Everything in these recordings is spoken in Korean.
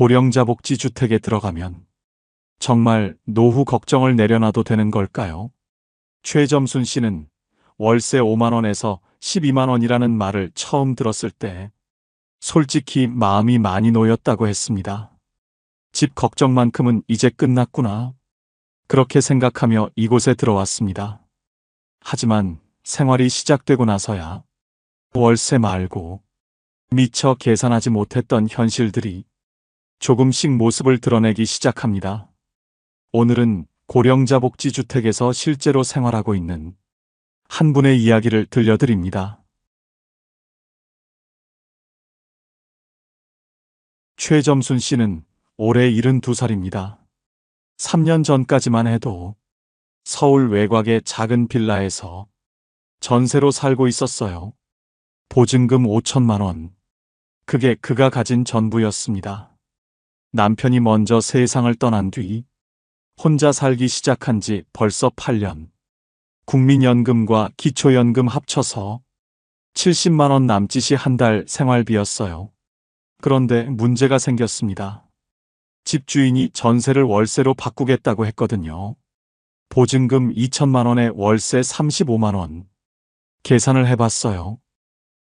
고령자 복지주택에 들어가면 정말 노후 걱정을 내려놔도 되는 걸까요? 최점순 씨는 월세 5만 원에서 12만 원이라는 말을 처음 들었을 때 솔직히 마음이 많이 놓였다고 했습니다. 집 걱정만큼은 이제 끝났구나. 그렇게 생각하며 이곳에 들어왔습니다. 하지만 생활이 시작되고 나서야 월세 말고 미처 계산하지 못했던 현실들이 조금씩 모습을 드러내기 시작합니다. 오늘은 고령자 복지주택에서 실제로 생활하고 있는 한 분의 이야기를 들려드립니다. 최점순 씨는 올해 72살입니다. 3년 전까지만 해도 서울 외곽의 작은 빌라에서 전세로 살고 있었어요. 보증금 5천만 원. 그게 그가 가진 전부였습니다. 남편이 먼저 세상을 떠난 뒤 혼자 살기 시작한 지 벌써 8년. 국민연금과 기초연금 합쳐서 70만 원 남짓이 한 달 생활비였어요. 그런데 문제가 생겼습니다. 집주인이 전세를 월세로 바꾸겠다고 했거든요. 보증금 2천만 원에 월세 35만 원. 계산을 해봤어요.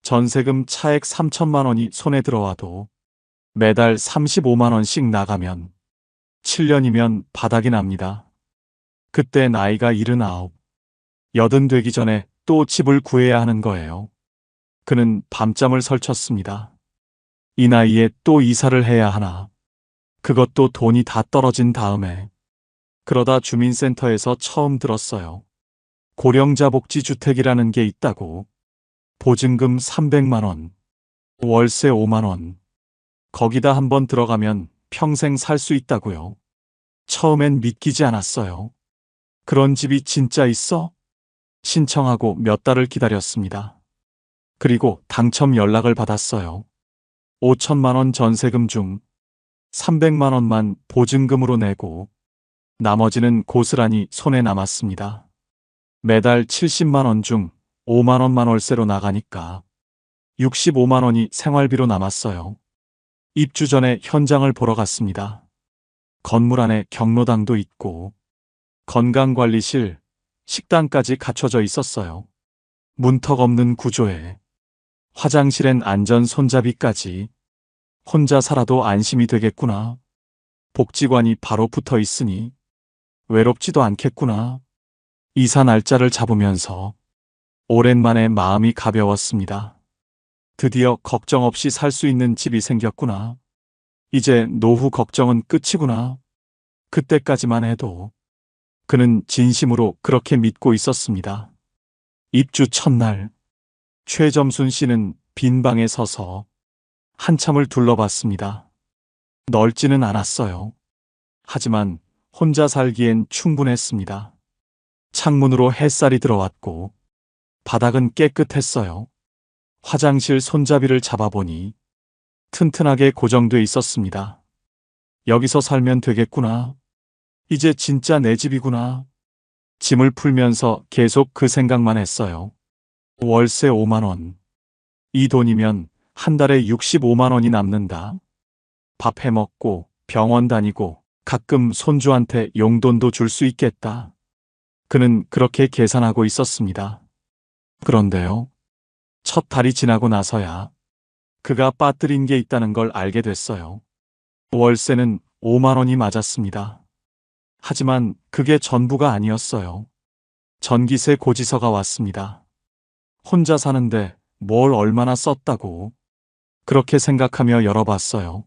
전세금 차액 3천만 원이 손에 들어와도 매달 35만 원씩 나가면 7년이면 바닥이 납니다. 그때 나이가 79, 80 되기 전에 또 집을 구해야 하는 거예요. 그는 밤잠을 설쳤습니다. 이 나이에 또 이사를 해야 하나. 그것도 돈이 다 떨어진 다음에. 그러다 주민센터에서 처음 들었어요. 고령자 복지주택이라는 게 있다고. 보증금 300만 원, 월세 5만 원. 거기다 한번 들어가면 평생 살 수 있다고요. 처음엔 믿기지 않았어요. 그런 집이 진짜 있어? 신청하고 몇 달을 기다렸습니다. 그리고 당첨 연락을 받았어요. 5천만 원 전세금 중 300만 원만 보증금으로 내고 나머지는 고스란히 손에 남았습니다. 매달 70만 원 중 5만 원만 월세로 나가니까 65만 원이 생활비로 남았어요. 입주 전에 현장을 보러 갔습니다. 건물 안에 경로당도 있고 건강관리실, 식당까지 갖춰져 있었어요. 문턱 없는 구조에 화장실엔 안전 손잡이까지. 혼자 살아도 안심이 되겠구나. 복지관이 바로 붙어 있으니 외롭지도 않겠구나. 이사 날짜를 잡으면서 오랜만에 마음이 가벼웠습니다. 드디어 걱정 없이 살 수 있는 집이 생겼구나. 이제 노후 걱정은 끝이구나. 그때까지만 해도 그는 진심으로 그렇게 믿고 있었습니다. 입주 첫날, 최점순 씨는 빈 방에 서서 한참을 둘러봤습니다. 넓지는 않았어요. 하지만 혼자 살기엔 충분했습니다. 창문으로 햇살이 들어왔고 바닥은 깨끗했어요. 화장실 손잡이를 잡아보니 튼튼하게 고정돼 있었습니다. 여기서 살면 되겠구나. 이제 진짜 내 집이구나. 짐을 풀면서 계속 그 생각만 했어요. 월세 5만 원. 이 돈이면 한 달에 65만 원이 남는다. 밥 해먹고 병원 다니고 가끔 손주한테 용돈도 줄 수 있겠다. 그는 그렇게 계산하고 있었습니다. 그런데요. 첫 달이 지나고 나서야 그가 빠뜨린 게 있다는 걸 알게 됐어요. 월세는 5만 원이 맞았습니다. 하지만 그게 전부가 아니었어요. 전기세 고지서가 왔습니다. 혼자 사는데 뭘 얼마나 썼다고. 그렇게 생각하며 열어봤어요.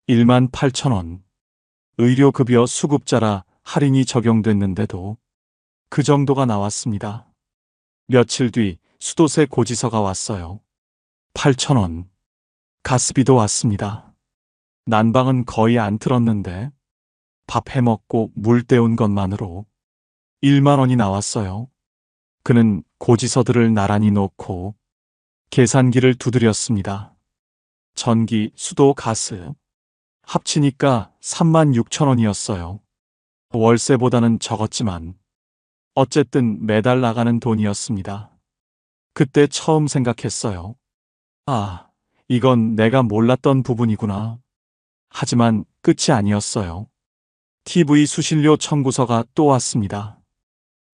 1만 8천 원. 의료급여 수급자라 할인이 적용됐는데도 그 정도가 나왔습니다. 며칠 뒤 수도세 고지서가 왔어요. 8천 원. 가스비도 왔습니다. 난방은 거의 안 틀었는데 밥 해먹고 물 때운 것만으로 1만 원이 나왔어요. 그는 고지서들을 나란히 놓고 계산기를 두드렸습니다. 전기, 수도, 가스 합치니까 3만 6천 원이었어요. 월세보다는 적었지만 어쨌든 매달 나가는 돈이었습니다. 그때 처음 생각했어요. 아, 이건 내가 몰랐던 부분이구나. 하지만 끝이 아니었어요. TV 수신료 청구서가 또 왔습니다.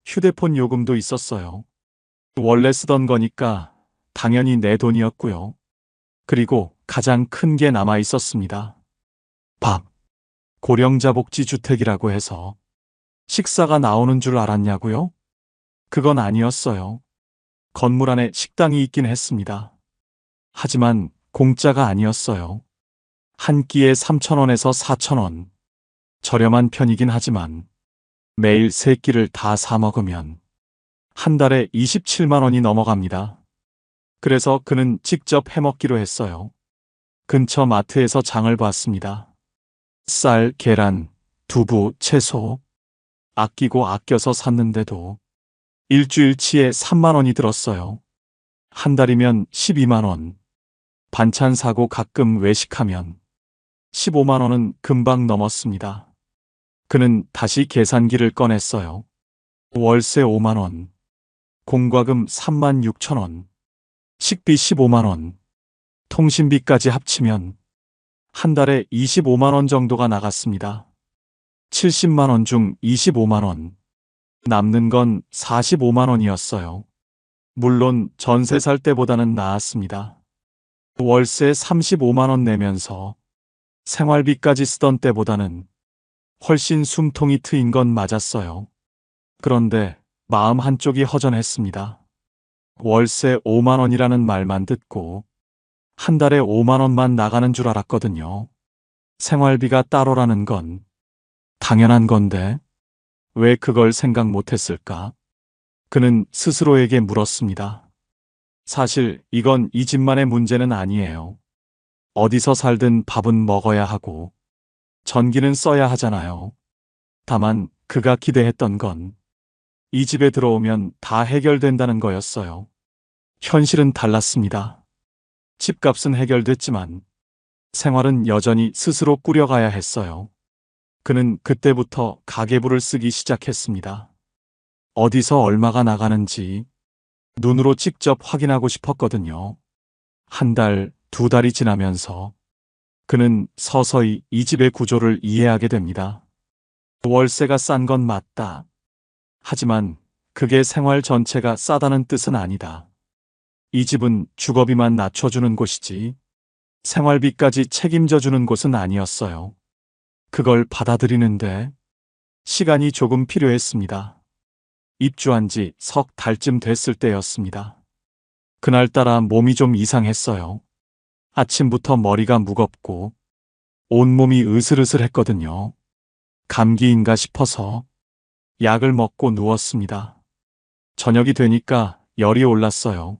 휴대폰 요금도 있었어요. 원래 쓰던 거니까 당연히 내 돈이었고요. 그리고 가장 큰 게 남아 있었습니다. 밥. 고령자 복지주택이라고 해서 식사가 나오는 줄 알았냐고요? 그건 아니었어요. 건물 안에 식당이 있긴 했습니다. 하지만 공짜가 아니었어요. 한 끼에 3,000원에서 4,000원. 저렴한 편이긴 하지만 매일 세 끼를 다 사 먹으면 한 달에 27만 원이 넘어갑니다. 그래서 그는 직접 해먹기로 했어요. 근처 마트에서 장을 봤습니다. 쌀, 계란, 두부, 채소. 아끼고 아껴서 샀는데도 일주일치에 3만 원이 들었어요. 한 달이면 12만 원. 반찬 사고 가끔 외식하면 15만 원은 금방 넘었습니다. 그는 다시 계산기를 꺼냈어요. 월세 5만 원. 공과금 3만 6천 원. 식비 15만 원. 통신비까지 합치면 한 달에 25만 원 정도가 나갔습니다. 70만 원 중 25만 원. 남는 건 45만 원이었어요. 물론 전세 살 때보다는 나았습니다. 월세 35만 원 내면서 생활비까지 쓰던 때보다는 훨씬 숨통이 트인 건 맞았어요. 그런데 마음 한쪽이 허전했습니다. 월세 5만 원이라는 말만 듣고 한 달에 5만 원만 나가는 줄 알았거든요. 생활비가 따로라는 건 당연한 건데 왜 그걸 생각 못했을까? 그는 스스로에게 물었습니다. 사실 이건 이 집만의 문제는 아니에요. 어디서 살든 밥은 먹어야 하고 전기는 써야 하잖아요. 다만 그가 기대했던 건 이 집에 들어오면 다 해결된다는 거였어요. 현실은 달랐습니다. 집값은 해결됐지만 생활은 여전히 스스로 꾸려가야 했어요. 그는 그때부터 가계부를 쓰기 시작했습니다. 어디서 얼마가 나가는지 눈으로 직접 확인하고 싶었거든요. 한 달, 두 달이 지나면서 그는 서서히 이 집의 구조를 이해하게 됩니다. 월세가 싼 건 맞다. 하지만 그게 생활 전체가 싸다는 뜻은 아니다. 이 집은 주거비만 낮춰주는 곳이지 생활비까지 책임져주는 곳은 아니었어요. 그걸 받아들이는데 시간이 조금 필요했습니다. 입주한 지 석 달쯤 됐을 때였습니다. 그날따라 몸이 좀 이상했어요. 아침부터 머리가 무겁고 온몸이 으슬으슬했거든요. 감기인가 싶어서 약을 먹고 누웠습니다. 저녁이 되니까 열이 올랐어요.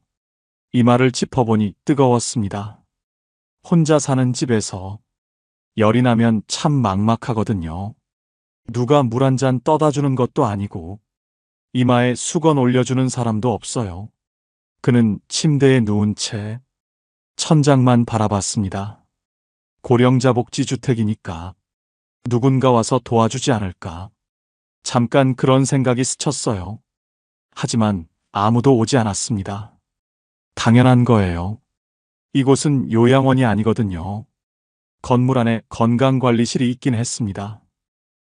이마를 짚어보니 뜨거웠습니다. 혼자 사는 집에서 열이 나면 참 막막하거든요. 누가 물 한 잔 떠다 주는 것도 아니고 이마에 수건 올려주는 사람도 없어요. 그는 침대에 누운 채 천장만 바라봤습니다. 고령자 복지주택이니까 누군가 와서 도와주지 않을까. 잠깐 그런 생각이 스쳤어요. 하지만 아무도 오지 않았습니다. 당연한 거예요. 이곳은 요양원이 아니거든요. 건물 안에 건강관리실이 있긴 했습니다.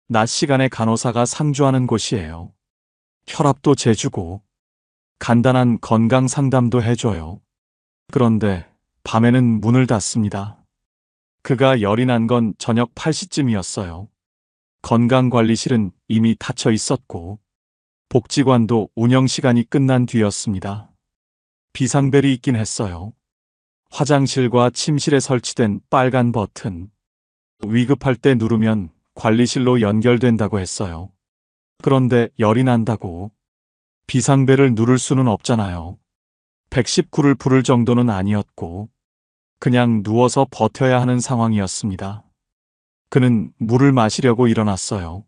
낮 시간에 간호사가 상주하는 곳이에요. 혈압도 재주고 간단한 건강 상담도 해줘요. 그런데 밤에는 문을 닫습니다. 그가 열이 난 건 저녁 8시쯤이었어요. 건강관리실은 이미 닫혀 있었고 복지관도 운영 시간이 끝난 뒤였습니다. 비상벨이 있긴 했어요. 화장실과 침실에 설치된 빨간 버튼. 위급할 때 누르면 관리실로 연결된다고 했어요. 그런데 열이 난다고 비상벨을 누를 수는 없잖아요. 119를 부를 정도는 아니었고 그냥 누워서 버텨야 하는 상황이었습니다. 그는 물을 마시려고 일어났어요.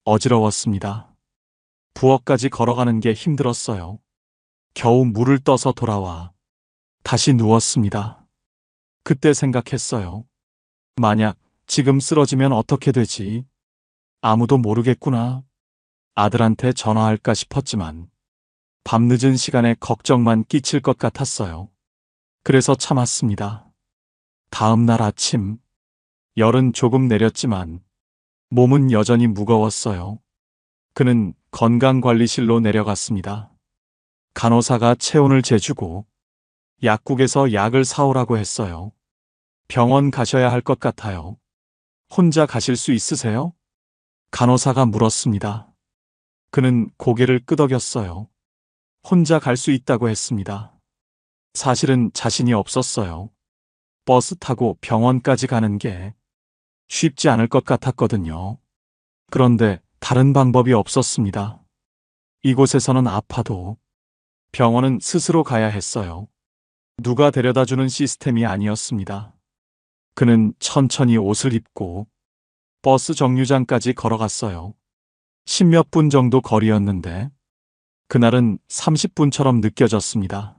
어지러웠습니다. 부엌까지 걸어가는 게 힘들었어요. 겨우 물을 떠서 돌아와 다시 누웠습니다. 그때 생각했어요. 만약 지금 쓰러지면 어떻게 되지? 아무도 모르겠구나. 아들한테 전화할까 싶었지만 밤늦은 시간에 걱정만 끼칠 것 같았어요. 그래서 참았습니다. 다음 날 아침 열은 조금 내렸지만 몸은 여전히 무거웠어요. 그는 건강관리실로 내려갔습니다. 간호사가 체온을 재주고 약국에서 약을 사오라고 했어요. 병원 가셔야 할 것 같아요. 혼자 가실 수 있으세요? 간호사가 물었습니다. 그는 고개를 끄덕였어요. 혼자 갈 수 있다고 했습니다. 사실은 자신이 없었어요. 버스 타고 병원까지 가는 게 쉽지 않을 것 같았거든요. 그런데 다른 방법이 없었습니다. 이곳에서는 아파도 병원은 스스로 가야 했어요. 누가 데려다주는 시스템이 아니었습니다. 그는 천천히 옷을 입고 버스 정류장까지 걸어갔어요. 10몇 분 정도 거리였는데 그날은 30분처럼 느껴졌습니다.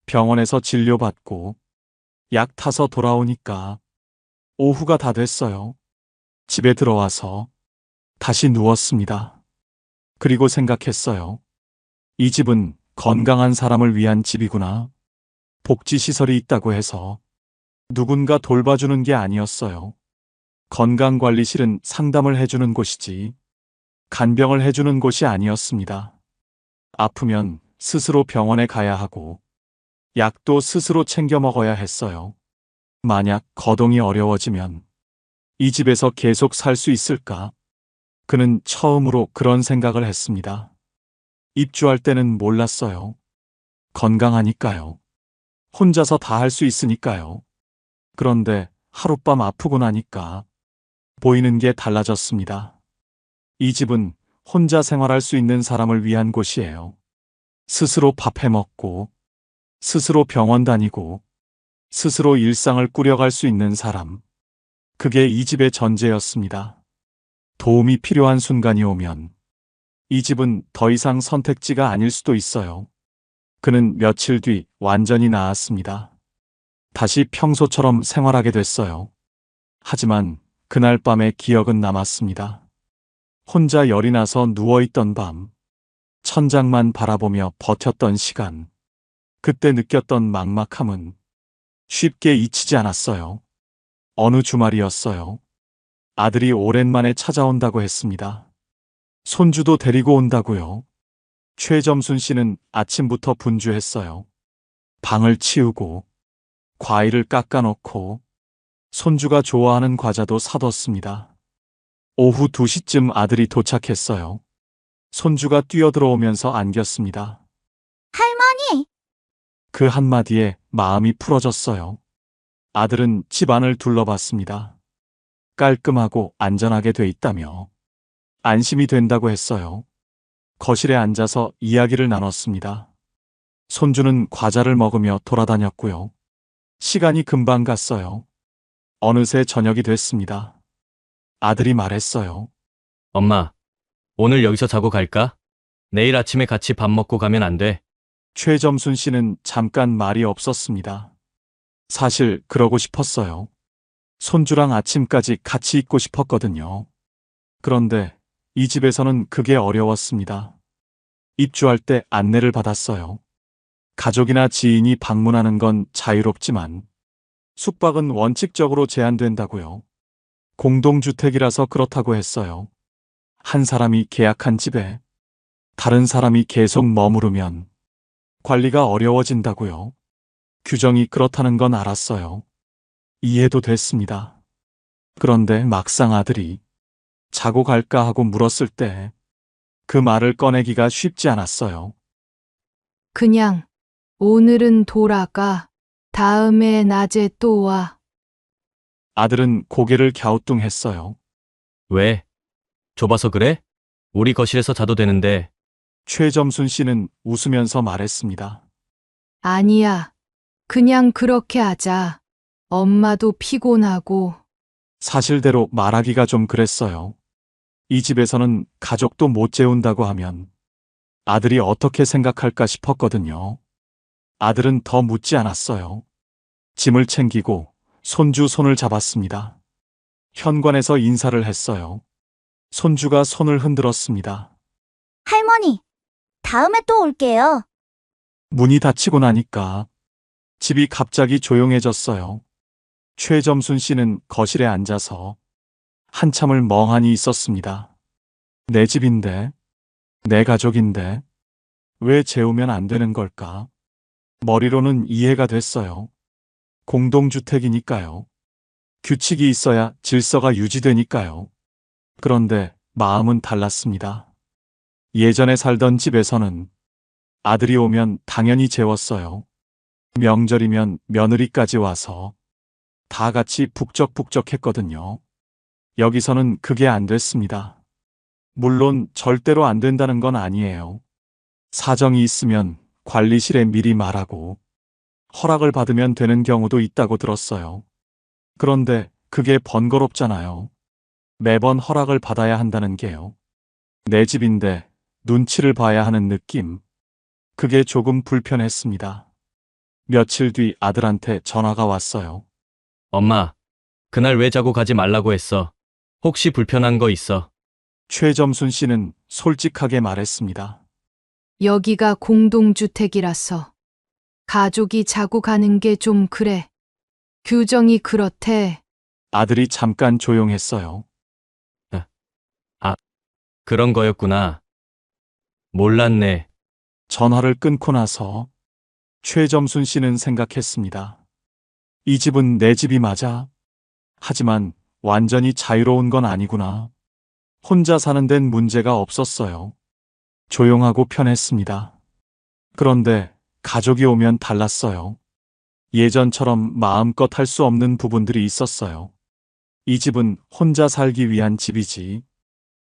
병원에서 진료받고 약 타서 돌아오니까 오후가 다 됐어요. 집에 들어와서 다시 누웠습니다. 그리고 생각했어요. 이 집은 건강한 사람을 위한 집이구나. 복지시설이 있다고 해서 누군가 돌봐주는 게 아니었어요. 건강관리실은 상담을 해주는 곳이지 간병을 해주는 곳이 아니었습니다. 아프면 스스로 병원에 가야 하고 약도 스스로 챙겨 먹어야 했어요. 만약 거동이 어려워지면 이 집에서 계속 살 수 있을까? 그는 처음으로 그런 생각을 했습니다. 입주할 때는 몰랐어요. 건강하니까요. 혼자서 다 할 수 있으니까요. 그런데 하룻밤 아프고 나니까 보이는 게 달라졌습니다. 이 집은 혼자 생활할 수 있는 사람을 위한 곳이에요. 스스로 밥 해 먹고, 스스로 병원 다니고, 스스로 일상을 꾸려갈 수 있는 사람. 그게 이 집의 전제였습니다. 도움이 필요한 순간이 오면 이 집은 더 이상 선택지가 아닐 수도 있어요. 그는 며칠 뒤 완전히 나았습니다. 다시 평소처럼 생활하게 됐어요. 하지만 그날 밤의 기억은 남았습니다. 혼자 열이 나서 누워있던 밤, 천장만 바라보며 버텼던 시간, 그때 느꼈던 막막함은 쉽게 잊히지 않았어요. 어느 주말이었어요. 아들이 오랜만에 찾아온다고 했습니다. 손주도 데리고 온다고요. 최점순 씨는 아침부터 분주했어요. 방을 치우고, 과일을 깎아놓고, 손주가 좋아하는 과자도 사뒀습니다. 오후 2시쯤 아들이 도착했어요. 손주가 뛰어들어오면서 안겼습니다. 할머니! 그 한마디에 마음이 풀어졌어요. 아들은 집안을 둘러봤습니다. 깔끔하고 안전하게 돼 있다며 안심이 된다고 했어요. 거실에 앉아서 이야기를 나눴습니다. 손주는 과자를 먹으며 돌아다녔고요. 시간이 금방 갔어요. 어느새 저녁이 됐습니다. 아들이 말했어요. 엄마, 오늘 여기서 자고 갈까? 내일 아침에 같이 밥 먹고 가면 안 돼? 최점순 씨는 잠깐 말이 없었습니다. 사실 그러고 싶었어요. 손주랑 아침까지 같이 있고 싶었거든요. 그런데 이 집에서는 그게 어려웠습니다. 입주할 때 안내를 받았어요. 가족이나 지인이 방문하는 건 자유롭지만 숙박은 원칙적으로 제한된다고요. 공동주택이라서 그렇다고 했어요. 한 사람이 계약한 집에 다른 사람이 계속 머무르면 관리가 어려워진다고요. 규정이 그렇다는 건 알았어요. 이해도 됐습니다. 그런데 막상 아들이 자고 갈까 하고 물었을 때 그 말을 꺼내기가 쉽지 않았어요. 그냥 오늘은 돌아가. 다음에 낮에 또 와. 아들은 고개를 갸우뚱했어요. 왜? 좁아서 그래? 우리 거실에서 자도 되는데. 최점순 씨는 웃으면서 말했습니다. 아니야. 그냥 그렇게 하자. 엄마도 피곤하고. 사실대로 말하기가 좀 그랬어요. 이 집에서는 가족도 못 재운다고 하면 아들이 어떻게 생각할까 싶었거든요. 아들은 더 묻지 않았어요. 짐을 챙기고 손주 손을 잡았습니다. 현관에서 인사를 했어요. 손주가 손을 흔들었습니다. 할머니, 다음에 또 올게요. 문이 닫히고 나니까 집이 갑자기 조용해졌어요. 최점순 씨는 거실에 앉아서 한참을 멍하니 있었습니다. 내 집인데, 내 가족인데, 왜 재우면 안 되는 걸까? 머리로는 이해가 됐어요. 공동주택이니까요. 규칙이 있어야 질서가 유지되니까요. 그런데 마음은 달랐습니다. 예전에 살던 집에서는 아들이 오면 당연히 재웠어요. 명절이면 며느리까지 와서 다 같이 북적북적했거든요. 여기서는 그게 안 됐습니다. 물론 절대로 안 된다는 건 아니에요. 사정이 있으면 관리실에 미리 말하고 허락을 받으면 되는 경우도 있다고 들었어요. 그런데 그게 번거롭잖아요. 매번 허락을 받아야 한다는 게요. 내 집인데 눈치를 봐야 하는 느낌. 그게 조금 불편했습니다. 며칠 뒤 아들한테 전화가 왔어요. 엄마, 그날 왜 자고 가지 말라고 했어? 혹시 불편한 거 있어? 최점순 씨는 솔직하게 말했습니다. 여기가 공동주택이라서 가족이 자고 가는 게 좀 그래. 규정이 그렇대. 아들이 잠깐 조용했어요. 그런 거였구나. 몰랐네. 전화를 끊고 나서 최점순 씨는 생각했습니다. 이 집은 내 집이 맞아. 하지만 완전히 자유로운 건 아니구나. 혼자 사는 데는 문제가 없었어요. 조용하고 편했습니다. 그런데 가족이 오면 달랐어요. 예전처럼 마음껏 할 수 없는 부분들이 있었어요. 이 집은 혼자 살기 위한 집이지,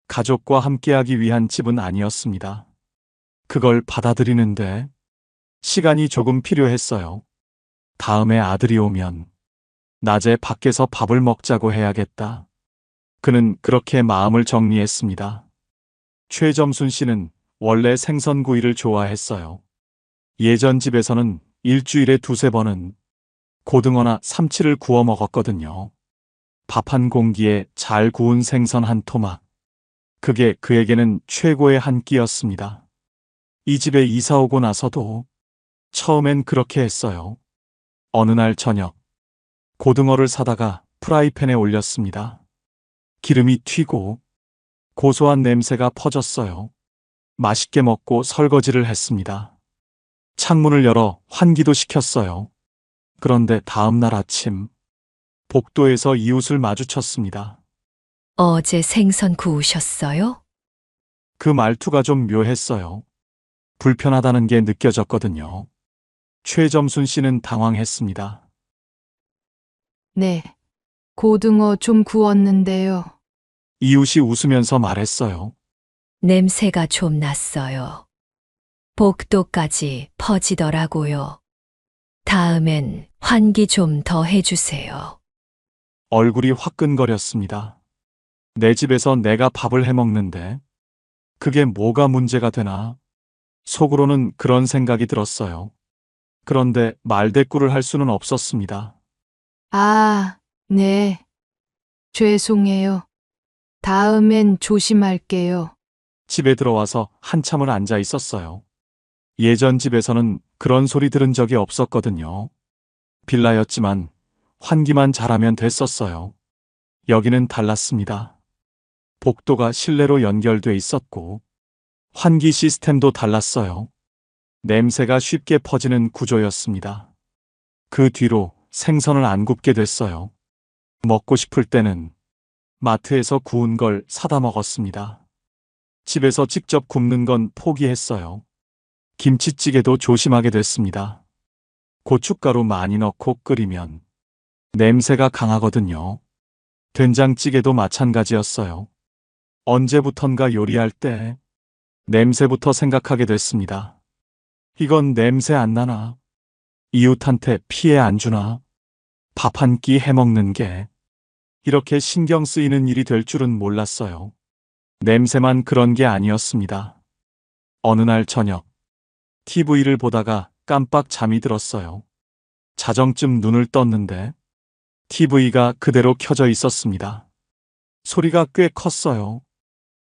가족과 함께하기 위한 집은 아니었습니다. 그걸 받아들이는데 시간이 조금 필요했어요. 다음에 아들이 오면 낮에 밖에서 밥을 먹자고 해야겠다. 그는 그렇게 마음을 정리했습니다. 최점순 씨는 원래 생선구이를 좋아했어요. 예전 집에서는 일주일에 두세 번은 고등어나 삼치를 구워 먹었거든요. 밥 한 공기에 잘 구운 생선 한 토막. 그게 그에게는 최고의 한 끼였습니다. 이 집에 이사 오고 나서도 처음엔 그렇게 했어요. 어느 날 저녁, 고등어를 사다가 프라이팬에 올렸습니다. 기름이 튀고 고소한 냄새가 퍼졌어요. 맛있게 먹고 설거지를 했습니다. 창문을 열어 환기도 시켰어요. 그런데 다음 날 아침, 복도에서 이웃을 마주쳤습니다. 어제 생선 구우셨어요? 그 말투가 좀 묘했어요. 불편하다는 게 느껴졌거든요. 최점순 씨는 당황했습니다. 네. 고등어 좀 구웠는데요. 이웃이 웃으면서 말했어요. 냄새가 좀 났어요. 복도까지 퍼지더라고요. 다음엔 환기 좀 더 해주세요. 얼굴이 화끈거렸습니다. 내 집에서 내가 밥을 해 먹는데 그게 뭐가 문제가 되나? 속으로는 그런 생각이 들었어요. 그런데 말대꾸를 할 수는 없었습니다. 아, 네. 죄송해요. 다음엔 조심할게요. 집에 들어와서 한참을 앉아 있었어요. 예전 집에서는 그런 소리 들은 적이 없었거든요. 빌라였지만 환기만 잘하면 됐었어요. 여기는 달랐습니다. 복도가 실내로 연결돼 있었고 환기 시스템도 달랐어요. 냄새가 쉽게 퍼지는 구조였습니다. 그 뒤로 생선을 안 굽게 됐어요. 먹고 싶을 때는 마트에서 구운 걸 사다 먹었습니다. 집에서 직접 굽는 건 포기했어요. 김치찌개도 조심하게 됐습니다. 고춧가루 많이 넣고 끓이면 냄새가 강하거든요. 된장찌개도 마찬가지였어요. 언제부턴가 요리할 때 냄새부터 생각하게 됐습니다. 이건 냄새 안 나나? 이웃한테 피해 안 주나? 밥 한 끼 해먹는 게 이렇게 신경 쓰이는 일이 될 줄은 몰랐어요. 냄새만 그런 게 아니었습니다. 어느 날 저녁, TV를 보다가 깜빡 잠이 들었어요. 자정쯤 눈을 떴는데 TV가 그대로 켜져 있었습니다. 소리가 꽤 컸어요.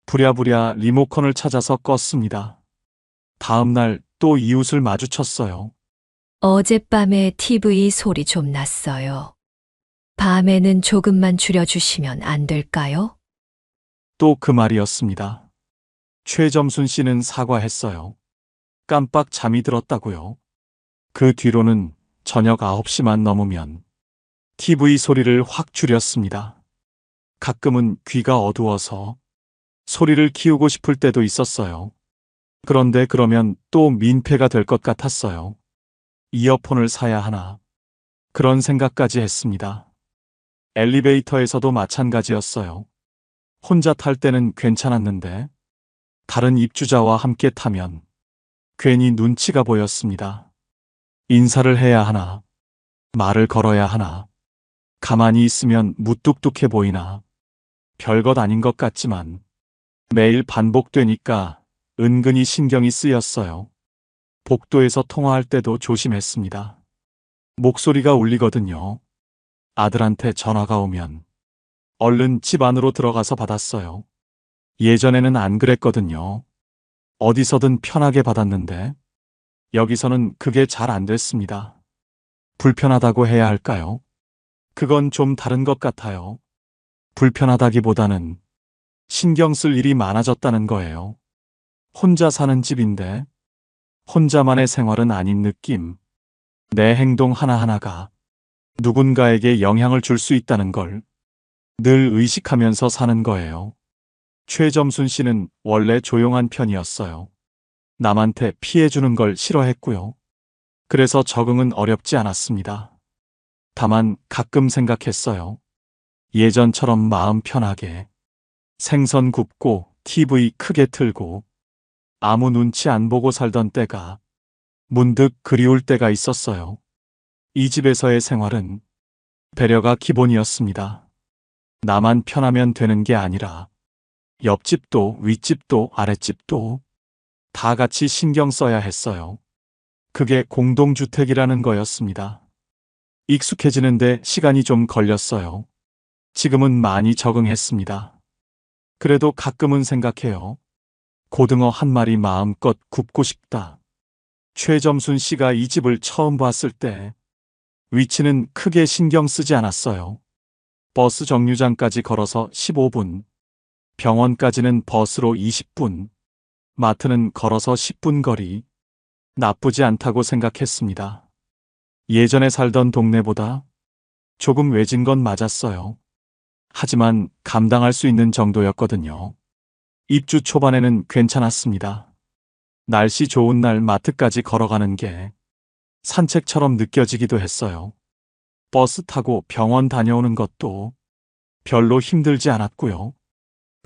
부랴부랴 리모컨을 찾아서 껐습니다. 다음 날 또 이웃을 마주쳤어요. 어젯밤에 TV 소리 좀 났어요. 밤에는 조금만 줄여주시면 안 될까요? 또 그 말이었습니다. 최점순 씨는 사과했어요. 깜빡 잠이 들었다고요. 그 뒤로는 저녁 9시만 넘으면 TV 소리를 확 줄였습니다. 가끔은 귀가 어두워서 소리를 키우고 싶을 때도 있었어요. 그런데 그러면 또 민폐가 될 것 같았어요. 이어폰을 사야 하나. 그런 생각까지 했습니다. 엘리베이터에서도 마찬가지였어요. 혼자 탈 때는 괜찮았는데 다른 입주자와 함께 타면 괜히 눈치가 보였습니다. 인사를 해야 하나, 말을 걸어야 하나, 가만히 있으면 무뚝뚝해 보이나, 별것 아닌 것 같지만 매일 반복되니까 은근히 신경이 쓰였어요. 복도에서 통화할 때도 조심했습니다. 목소리가 울리거든요. 아들한테 전화가 오면 얼른 집 안으로 들어가서 받았어요. 예전에는 안 그랬거든요. 어디서든 편하게 받았는데 여기서는 그게 잘 안 됐습니다. 불편하다고 해야 할까요? 그건 좀 다른 것 같아요. 불편하다기보다는 신경 쓸 일이 많아졌다는 거예요. 혼자 사는 집인데 혼자만의 생활은 아닌 느낌. 내 행동 하나하나가 누군가에게 영향을 줄 수 있다는 걸 늘 의식하면서 사는 거예요. 최점순 씨는 원래 조용한 편이었어요. 남한테 피해주는 걸 싫어했고요. 그래서 적응은 어렵지 않았습니다. 다만 가끔 생각했어요. 예전처럼 마음 편하게 생선 굽고 TV 크게 틀고 아무 눈치 안 보고 살던 때가 문득 그리울 때가 있었어요. 이 집에서의 생활은 배려가 기본이었습니다. 나만 편하면 되는 게 아니라 옆집도 윗집도 아랫집도 다 같이 신경 써야 했어요. 그게 공동주택이라는 거였습니다. 익숙해지는데 시간이 좀 걸렸어요. 지금은 많이 적응했습니다. 그래도 가끔은 생각해요. 고등어 한 마리 마음껏 굽고 싶다. 최점순 씨가 이 집을 처음 봤을 때 위치는 크게 신경 쓰지 않았어요. 버스 정류장까지 걸어서 15분, 병원까지는 버스로 20분, 마트는 걸어서 10분 거리. 나쁘지 않다고 생각했습니다. 예전에 살던 동네보다 조금 외진 건 맞았어요. 하지만 감당할 수 있는 정도였거든요. 입주 초반에는 괜찮았습니다. 날씨 좋은 날 마트까지 걸어가는 게 산책처럼 느껴지기도 했어요. 버스 타고 병원 다녀오는 것도 별로 힘들지 않았고요.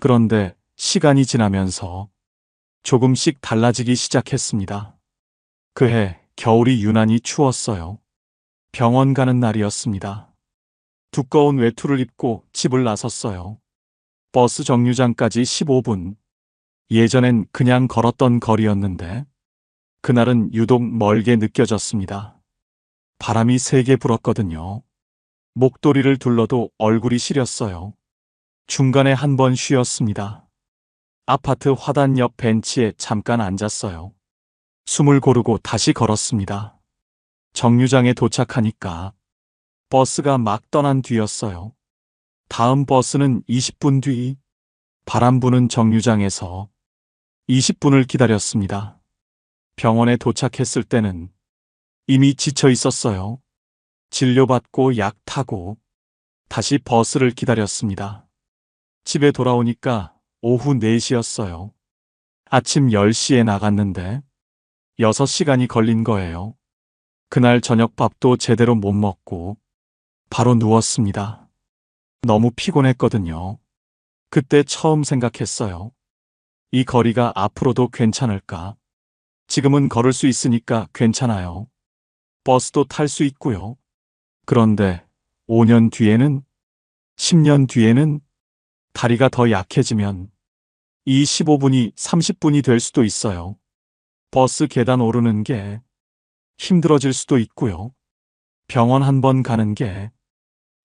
그런데 시간이 지나면서 조금씩 달라지기 시작했습니다. 그해 겨울이 유난히 추웠어요. 병원 가는 날이었습니다. 두꺼운 외투를 입고 집을 나섰어요. 버스 정류장까지 15분. 예전엔 그냥 걸었던 거리였는데 그날은 유독 멀게 느껴졌습니다. 바람이 세게 불었거든요. 목도리를 둘러도 얼굴이 시렸어요. 중간에 한 번 쉬었습니다. 아파트 화단 옆 벤치에 잠깐 앉았어요. 숨을 고르고 다시 걸었습니다. 정류장에 도착하니까 버스가 막 떠난 뒤였어요. 다음 버스는 20분 뒤. 바람 부는 정류장에서 20분을 기다렸습니다. 병원에 도착했을 때는 이미 지쳐 있었어요. 진료받고 약 타고 다시 버스를 기다렸습니다. 집에 돌아오니까 오후 4시였어요. 아침 10시에 나갔는데 6시간이 걸린 거예요. 그날 저녁밥도 제대로 못 먹고 바로 누웠습니다. 너무 피곤했거든요. 그때 처음 생각했어요. 이 거리가 앞으로도 괜찮을까? 지금은 걸을 수 있으니까 괜찮아요. 버스도 탈 수 있고요. 그런데 5년 뒤에는, 10년 뒤에는 다리가 더 약해지면 이 15분이 30분이 될 수도 있어요. 버스 계단 오르는 게 힘들어질 수도 있고요. 병원 한 번 가는 게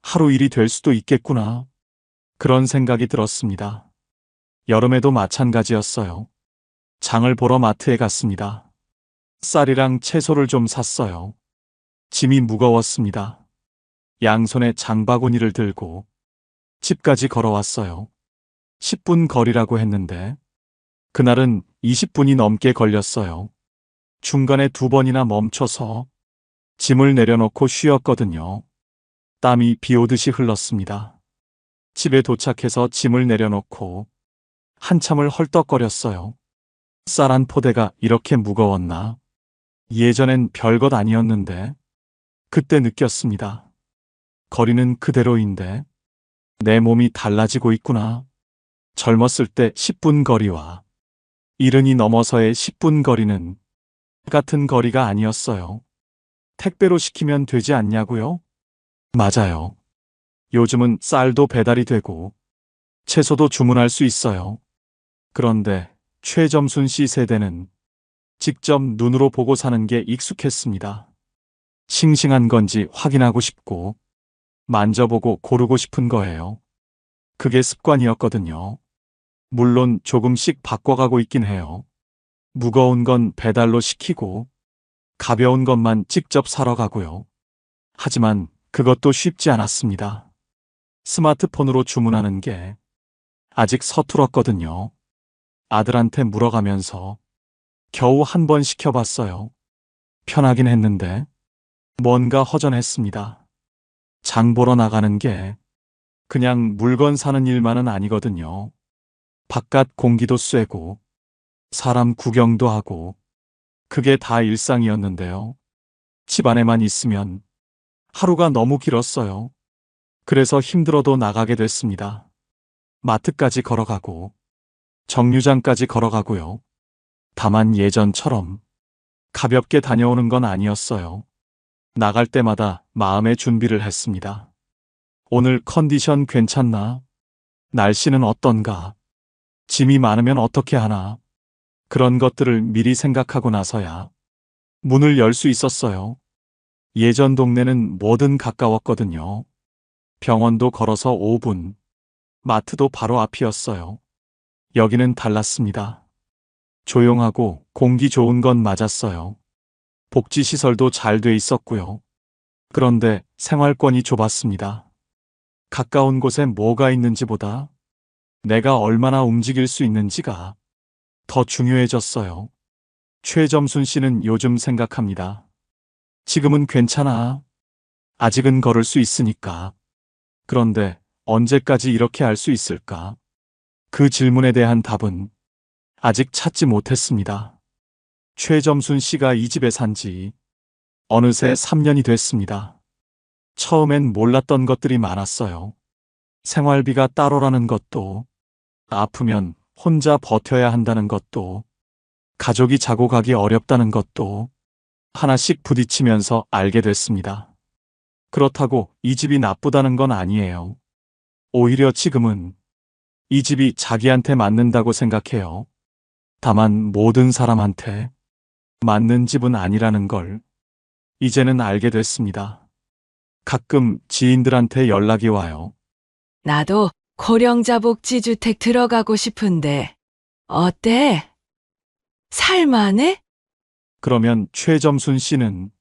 하루 일이 될 수도 있겠구나. 그런 생각이 들었습니다. 여름에도 마찬가지였어요. 장을 보러 마트에 갔습니다. 쌀이랑 채소를 좀 샀어요. 짐이 무거웠습니다. 양손에 장바구니를 들고 집까지 걸어왔어요. 10분 거리라고 했는데 그날은 20분이 넘게 걸렸어요. 중간에 2번이나 멈춰서 짐을 내려놓고 쉬었거든요. 땀이 비 오듯이 흘렀습니다. 집에 도착해서 짐을 내려놓고 한참을 헐떡거렸어요. 쌀 한 포대가 이렇게 무거웠나? 예전엔 별것 아니었는데 그때 느꼈습니다. 거리는 그대로인데 내 몸이 달라지고 있구나. 젊었을 때 10분 거리와 70이 넘어서의 10분 거리는 같은 거리가 아니었어요. 택배로 시키면 되지 않냐고요? 맞아요. 요즘은 쌀도 배달이 되고 채소도 주문할 수 있어요. 그런데 최점순 씨 세대는 직접 눈으로 보고 사는 게 익숙했습니다. 싱싱한 건지 확인하고 싶고 만져보고 고르고 싶은 거예요. 그게 습관이었거든요. 물론 조금씩 바꿔가고 있긴 해요. 무거운 건 배달로 시키고 가벼운 것만 직접 사러 가고요. 하지만 그것도 쉽지 않았습니다. 스마트폰으로 주문하는 게 아직 서툴었거든요. 아들한테 물어가면서 겨우 한 번 시켜봤어요. 편하긴 했는데 뭔가 허전했습니다. 장 보러 나가는 게 그냥 물건 사는 일만은 아니거든요. 바깥 공기도 쐬고 사람 구경도 하고 그게 다 일상이었는데요. 집 안에만 있으면 하루가 너무 길었어요. 그래서 힘들어도 나가게 됐습니다. 마트까지 걸어가고 정류장까지 걸어가고요. 다만 예전처럼 가볍게 다녀오는 건 아니었어요. 나갈 때마다 마음의 준비를 했습니다. 오늘 컨디션 괜찮나? 날씨는 어떤가? 짐이 많으면 어떻게 하나? 그런 것들을 미리 생각하고 나서야 문을 열 수 있었어요. 예전 동네는 뭐든 가까웠거든요. 병원도 걸어서 5분, 마트도 바로 앞이었어요. 여기는 달랐습니다. 조용하고 공기 좋은 건 맞았어요. 복지시설도 잘 돼 있었고요. 그런데 생활권이 좁았습니다. 가까운 곳에 뭐가 있는지보다 내가 얼마나 움직일 수 있는지가 더 중요해졌어요. 최점순 씨는 요즘 생각합니다. 지금은 괜찮아. 아직은 걸을 수 있으니까. 그런데 언제까지 이렇게 할 수 있을까? 그 질문에 대한 답은 아직 찾지 못했습니다. 최점순 씨가 이 집에 산 지 어느새 3년이 됐습니다. 처음엔 몰랐던 것들이 많았어요. 생활비가 따로라는 것도, 아프면 혼자 버텨야 한다는 것도, 가족이 자고 가기 어렵다는 것도 하나씩 부딪히면서 알게 됐습니다. 그렇다고 이 집이 나쁘다는 건 아니에요. 오히려 지금은 이 집이 자기한테 맞는다고 생각해요. 다만 모든 사람한테 맞는 집은 아니라는 걸 이제는 알게 됐습니다. 가끔 지인들한테 연락이 와요. 나도 고령자 복지주택 들어가고 싶은데, 어때? 살만해? 그러면 최점순 씨는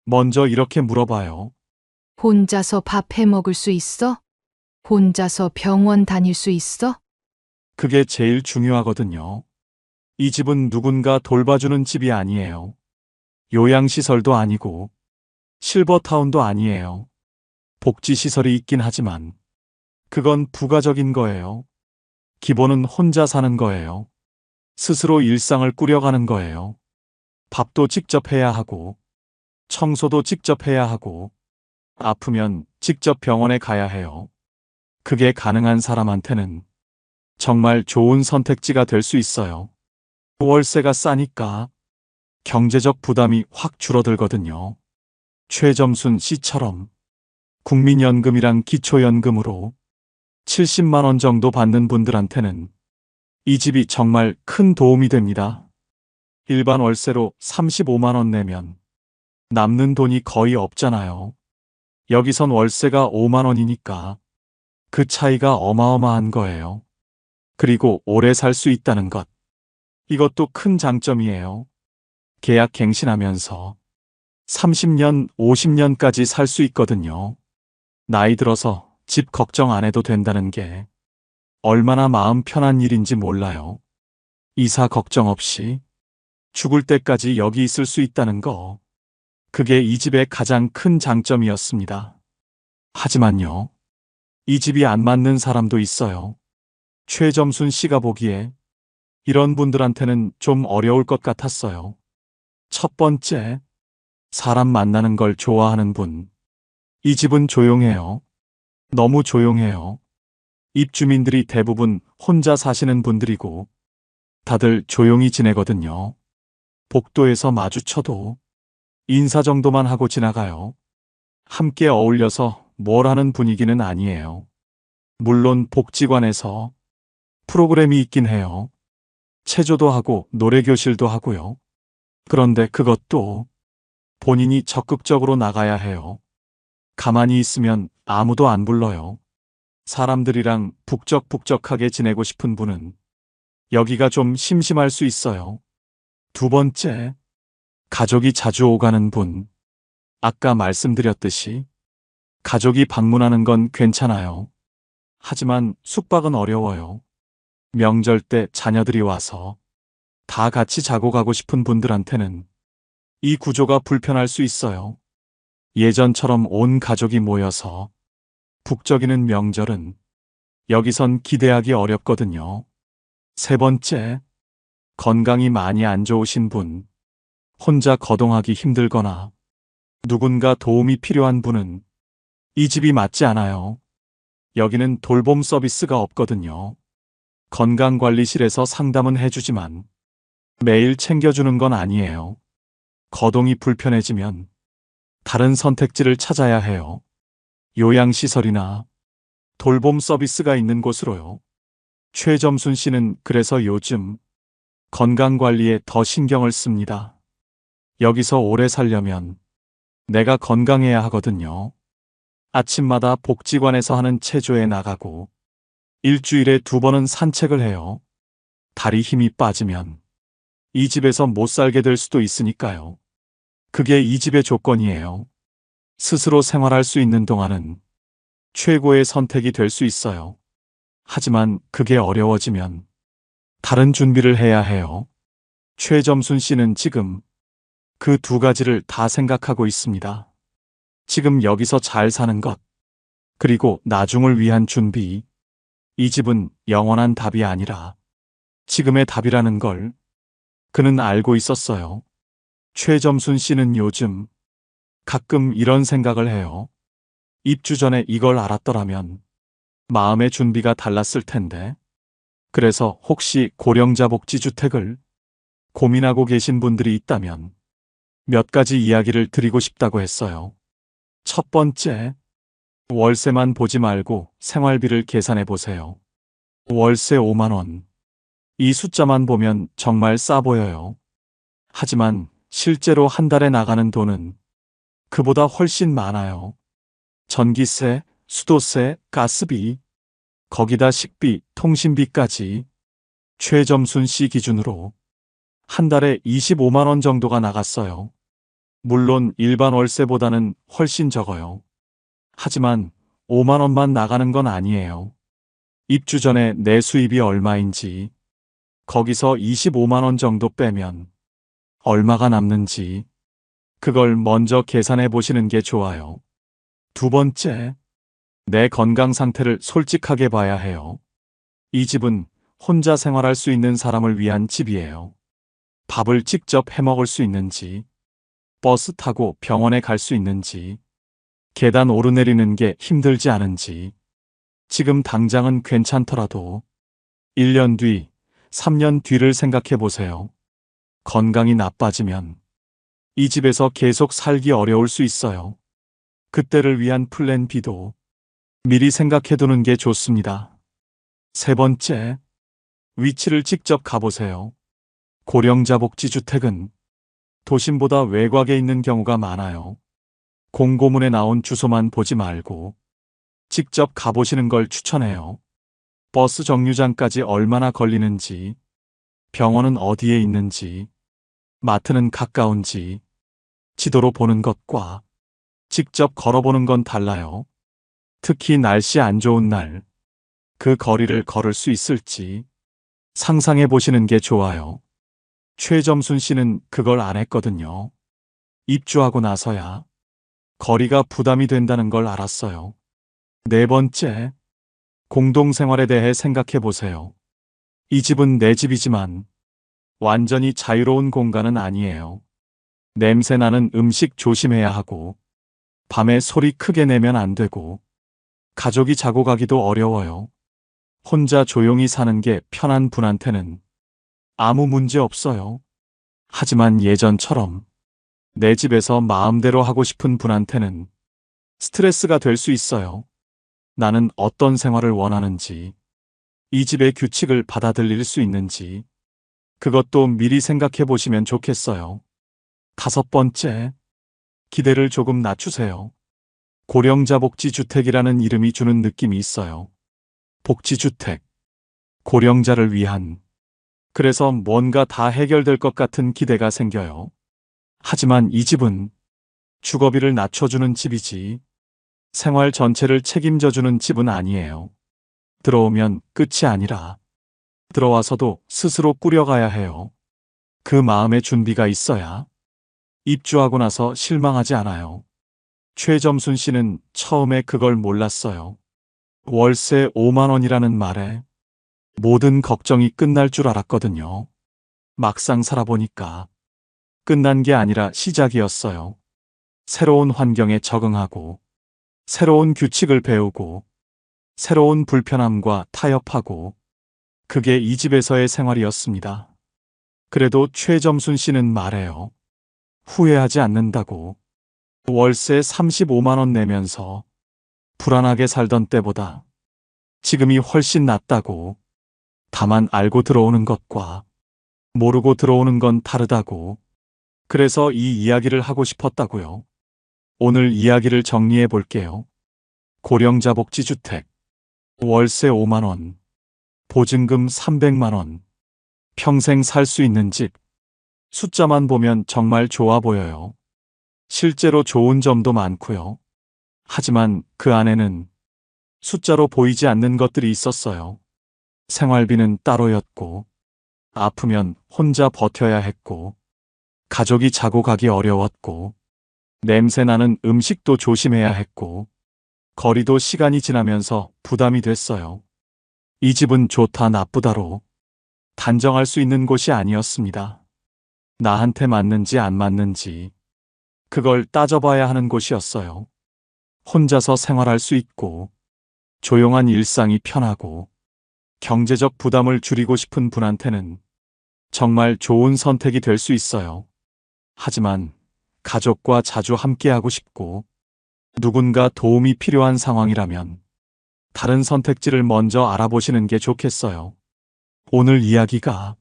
먼저 이렇게 물어봐요. 혼자서 밥 해 먹을 수 있어? 혼자서 병원 다닐 수 있어? 그게 제일 중요하거든요. 이 집은 누군가 돌봐주는 집이 아니에요. 요양시설도 아니고 실버타운도 아니에요. 복지시설이 있긴 하지만 그건 부가적인 거예요. 기본은 혼자 사는 거예요. 스스로 일상을 꾸려가는 거예요. 밥도 직접 해야 하고 청소도 직접 해야 하고 아프면 직접 병원에 가야 해요. 그게 가능한 사람한테는 정말 좋은 선택지가 될 수 있어요. 월세가 싸니까 경제적 부담이 확 줄어들거든요. 최점순 씨처럼 국민연금이랑 기초연금으로 70만 원 정도 받는 분들한테는 이 집이 정말 큰 도움이 됩니다. 일반 월세로 35만 원 내면 남는 돈이 거의 없잖아요. 여기선 월세가 5만 원이니까 그 차이가 어마어마한 거예요. 그리고 오래 살 수 있다는 것. 이것도 큰 장점이에요. 계약 갱신하면서 30년, 50년까지 살 수 있거든요. 나이 들어서 집 걱정 안 해도 된다는 게 얼마나 마음 편한 일인지 몰라요. 이사 걱정 없이 죽을 때까지 여기 있을 수 있다는 거. 그게 이 집의 가장 큰 장점이었습니다. 하지만요, 이 집이 안 맞는 사람도 있어요. 최점순 씨가 보기에 이런 분들한테는 좀 어려울 것 같았어요. 첫 번째, 사람 만나는 걸 좋아하는 분. 이 집은 조용해요. 너무 조용해요. 입주민들이 대부분 혼자 사시는 분들이고 다들 조용히 지내거든요. 복도에서 마주쳐도 인사 정도만 하고 지나가요. 함께 어울려서 뭘 하는 분위기는 아니에요. 물론 복지관에서 프로그램이 있긴 해요. 체조도 하고 노래교실도 하고요. 그런데 그것도 본인이 적극적으로 나가야 해요. 가만히 있으면 아무도 안 불러요. 사람들이랑 북적북적하게 지내고 싶은 분은 여기가 좀 심심할 수 있어요. 두 번째, 가족이 자주 오가는 분. 아까 말씀드렸듯이 가족이 방문하는 건 괜찮아요. 하지만 숙박은 어려워요. 명절 때 자녀들이 와서 다 같이 자고 가고 싶은 분들한테는 이 구조가 불편할 수 있어요. 예전처럼 온 가족이 모여서 북적이는 명절은 여기선 기대하기 어렵거든요. 세 번째, 건강이 많이 안 좋으신 분, 혼자 거동하기 힘들거나 누군가 도움이 필요한 분은 이 집이 맞지 않아요. 여기는 돌봄 서비스가 없거든요. 건강관리실에서 상담은 해주지만 매일 챙겨주는 건 아니에요. 거동이 불편해지면 다른 선택지를 찾아야 해요. 요양시설이나 돌봄 서비스가 있는 곳으로요. 최점순 씨는 그래서 요즘 건강관리에 더 신경을 씁니다. 여기서 오래 살려면 내가 건강해야 하거든요. 아침마다 복지관에서 하는 체조에 나가고 일주일에 2번은 산책을 해요. 다리 힘이 빠지면 이 집에서 못 살게 될 수도 있으니까요. 그게 이 집의 조건이에요. 스스로 생활할 수 있는 동안은 최고의 선택이 될 수 있어요. 하지만 그게 어려워지면 다른 준비를 해야 해요. 최점순 씨는 지금 그 두 가지를 다 생각하고 있습니다. 지금 여기서 잘 사는 것, 그리고 나중을 위한 준비. 이 집은 영원한 답이 아니라 지금의 답이라는 걸 그는 알고 있었어요. 최점순 씨는 요즘 가끔 이런 생각을 해요. 입주 전에 이걸 알았더라면 마음의 준비가 달랐을 텐데. 그래서 혹시 고령자 복지주택을 고민하고 계신 분들이 있다면 몇 가지 이야기를 드리고 싶다고 했어요. 첫 번째, 월세만 보지 말고 생활비를 계산해 보세요. 월세 5만 원. 이 숫자만 보면 정말 싸 보여요. 하지만 실제로 한 달에 나가는 돈은 그보다 훨씬 많아요. 전기세, 수도세, 가스비, 거기다 식비, 통신비까지 최점순 씨 기준으로 한 달에 25만 원 정도가 나갔어요. 물론 일반 월세보다는 훨씬 적어요. 하지만 5만 원만 나가는 건 아니에요. 입주 전에 내 수입이 얼마인지, 거기서 25만 원 정도 빼면 얼마가 남는지, 그걸 먼저 계산해 보시는 게 좋아요. 두 번째, 내 건강 상태를 솔직하게 봐야 해요. 이 집은 혼자 생활할 수 있는 사람을 위한 집이에요. 밥을 직접 해 먹을 수 있는지, 버스 타고 병원에 갈 수 있는지, 계단 오르내리는 게 힘들지 않은지, 지금 당장은 괜찮더라도 1년 뒤, 3년 뒤를 생각해 보세요. 건강이 나빠지면 이 집에서 계속 살기 어려울 수 있어요. 그때를 위한 플랜 B도 미리 생각해 두는 게 좋습니다. 세 번째, 위치를 직접 가보세요. 고령자 복지주택은 도심보다 외곽에 있는 경우가 많아요. 공고문에 나온 주소만 보지 말고 직접 가보시는 걸 추천해요. 버스 정류장까지 얼마나 걸리는지, 병원은 어디에 있는지, 마트는 가까운지, 지도로 보는 것과 직접 걸어보는 건 달라요. 특히 날씨 안 좋은 날, 그 거리를 걸을 수 있을지 상상해 보시는 게 좋아요. 최점순 씨는 그걸 안 했거든요. 입주하고 나서야 거리가 부담이 된다는 걸 알았어요. 네 번째, 공동생활에 대해 생각해 보세요. 이 집은 내 집이지만 완전히 자유로운 공간은 아니에요. 냄새 나는 음식 조심해야 하고, 밤에 소리 크게 내면 안 되고, 가족이 자고 가기도 어려워요. 혼자 조용히 사는 게 편한 분한테는 아무 문제 없어요. 하지만 예전처럼 내 집에서 마음대로 하고 싶은 분한테는 스트레스가 될 수 있어요. 나는 어떤 생활을 원하는지, 이 집의 규칙을 받아들일 수 있는지, 그것도 미리 생각해 보시면 좋겠어요. 다섯 번째, 기대를 조금 낮추세요. 고령자 복지주택이라는 이름이 주는 느낌이 있어요. 복지주택, 고령자를 위한, 그래서 뭔가 다 해결될 것 같은 기대가 생겨요. 하지만 이 집은 주거비를 낮춰주는 집이지 생활 전체를 책임져주는 집은 아니에요. 들어오면 끝이 아니라 들어와서도 스스로 꾸려가야 해요. 그 마음의 준비가 있어야 입주하고 나서 실망하지 않아요. 최점순 씨는 처음에 그걸 몰랐어요. 월세 5만 원이라는 말에 모든 걱정이 끝날 줄 알았거든요. 막상 살아보니까 끝난 게 아니라 시작이었어요. 새로운 환경에 적응하고, 새로운 규칙을 배우고, 새로운 불편함과 타협하고, 그게 이 집에서의 생활이었습니다. 그래도 최점순 씨는 말해요. 후회하지 않는다고. 월세 35만 원 내면서 불안하게 살던 때보다 지금이 훨씬 낫다고. 다만 알고 들어오는 것과 모르고 들어오는 건 다르다고. 그래서 이 이야기를 하고 싶었다고요. 오늘 이야기를 정리해 볼게요. 고령자 복지주택, 월세 5만 원, 보증금 300만 원, 평생 살 수 있는 집. 숫자만 보면 정말 좋아 보여요. 실제로 좋은 점도 많고요. 하지만 그 안에는 숫자로 보이지 않는 것들이 있었어요. 생활비는 따로였고, 아프면 혼자 버텨야 했고, 가족이 자고 가기 어려웠고, 냄새 나는 음식도 조심해야 했고, 거리도 시간이 지나면서 부담이 됐어요. 이 집은 좋다 나쁘다로 단정할 수 있는 곳이 아니었습니다. 나한테 맞는지 안 맞는지 그걸 따져봐야 하는 곳이었어요. 혼자서 생활할 수 있고, 조용한 일상이 편하고, 경제적 부담을 줄이고 싶은 분한테는 정말 좋은 선택이 될 수 있어요. 하지만 가족과 자주 함께하고 싶고 누군가 도움이 필요한 상황이라면 다른 선택지를 먼저 알아보시는 게 좋겠어요. 오늘 이야기가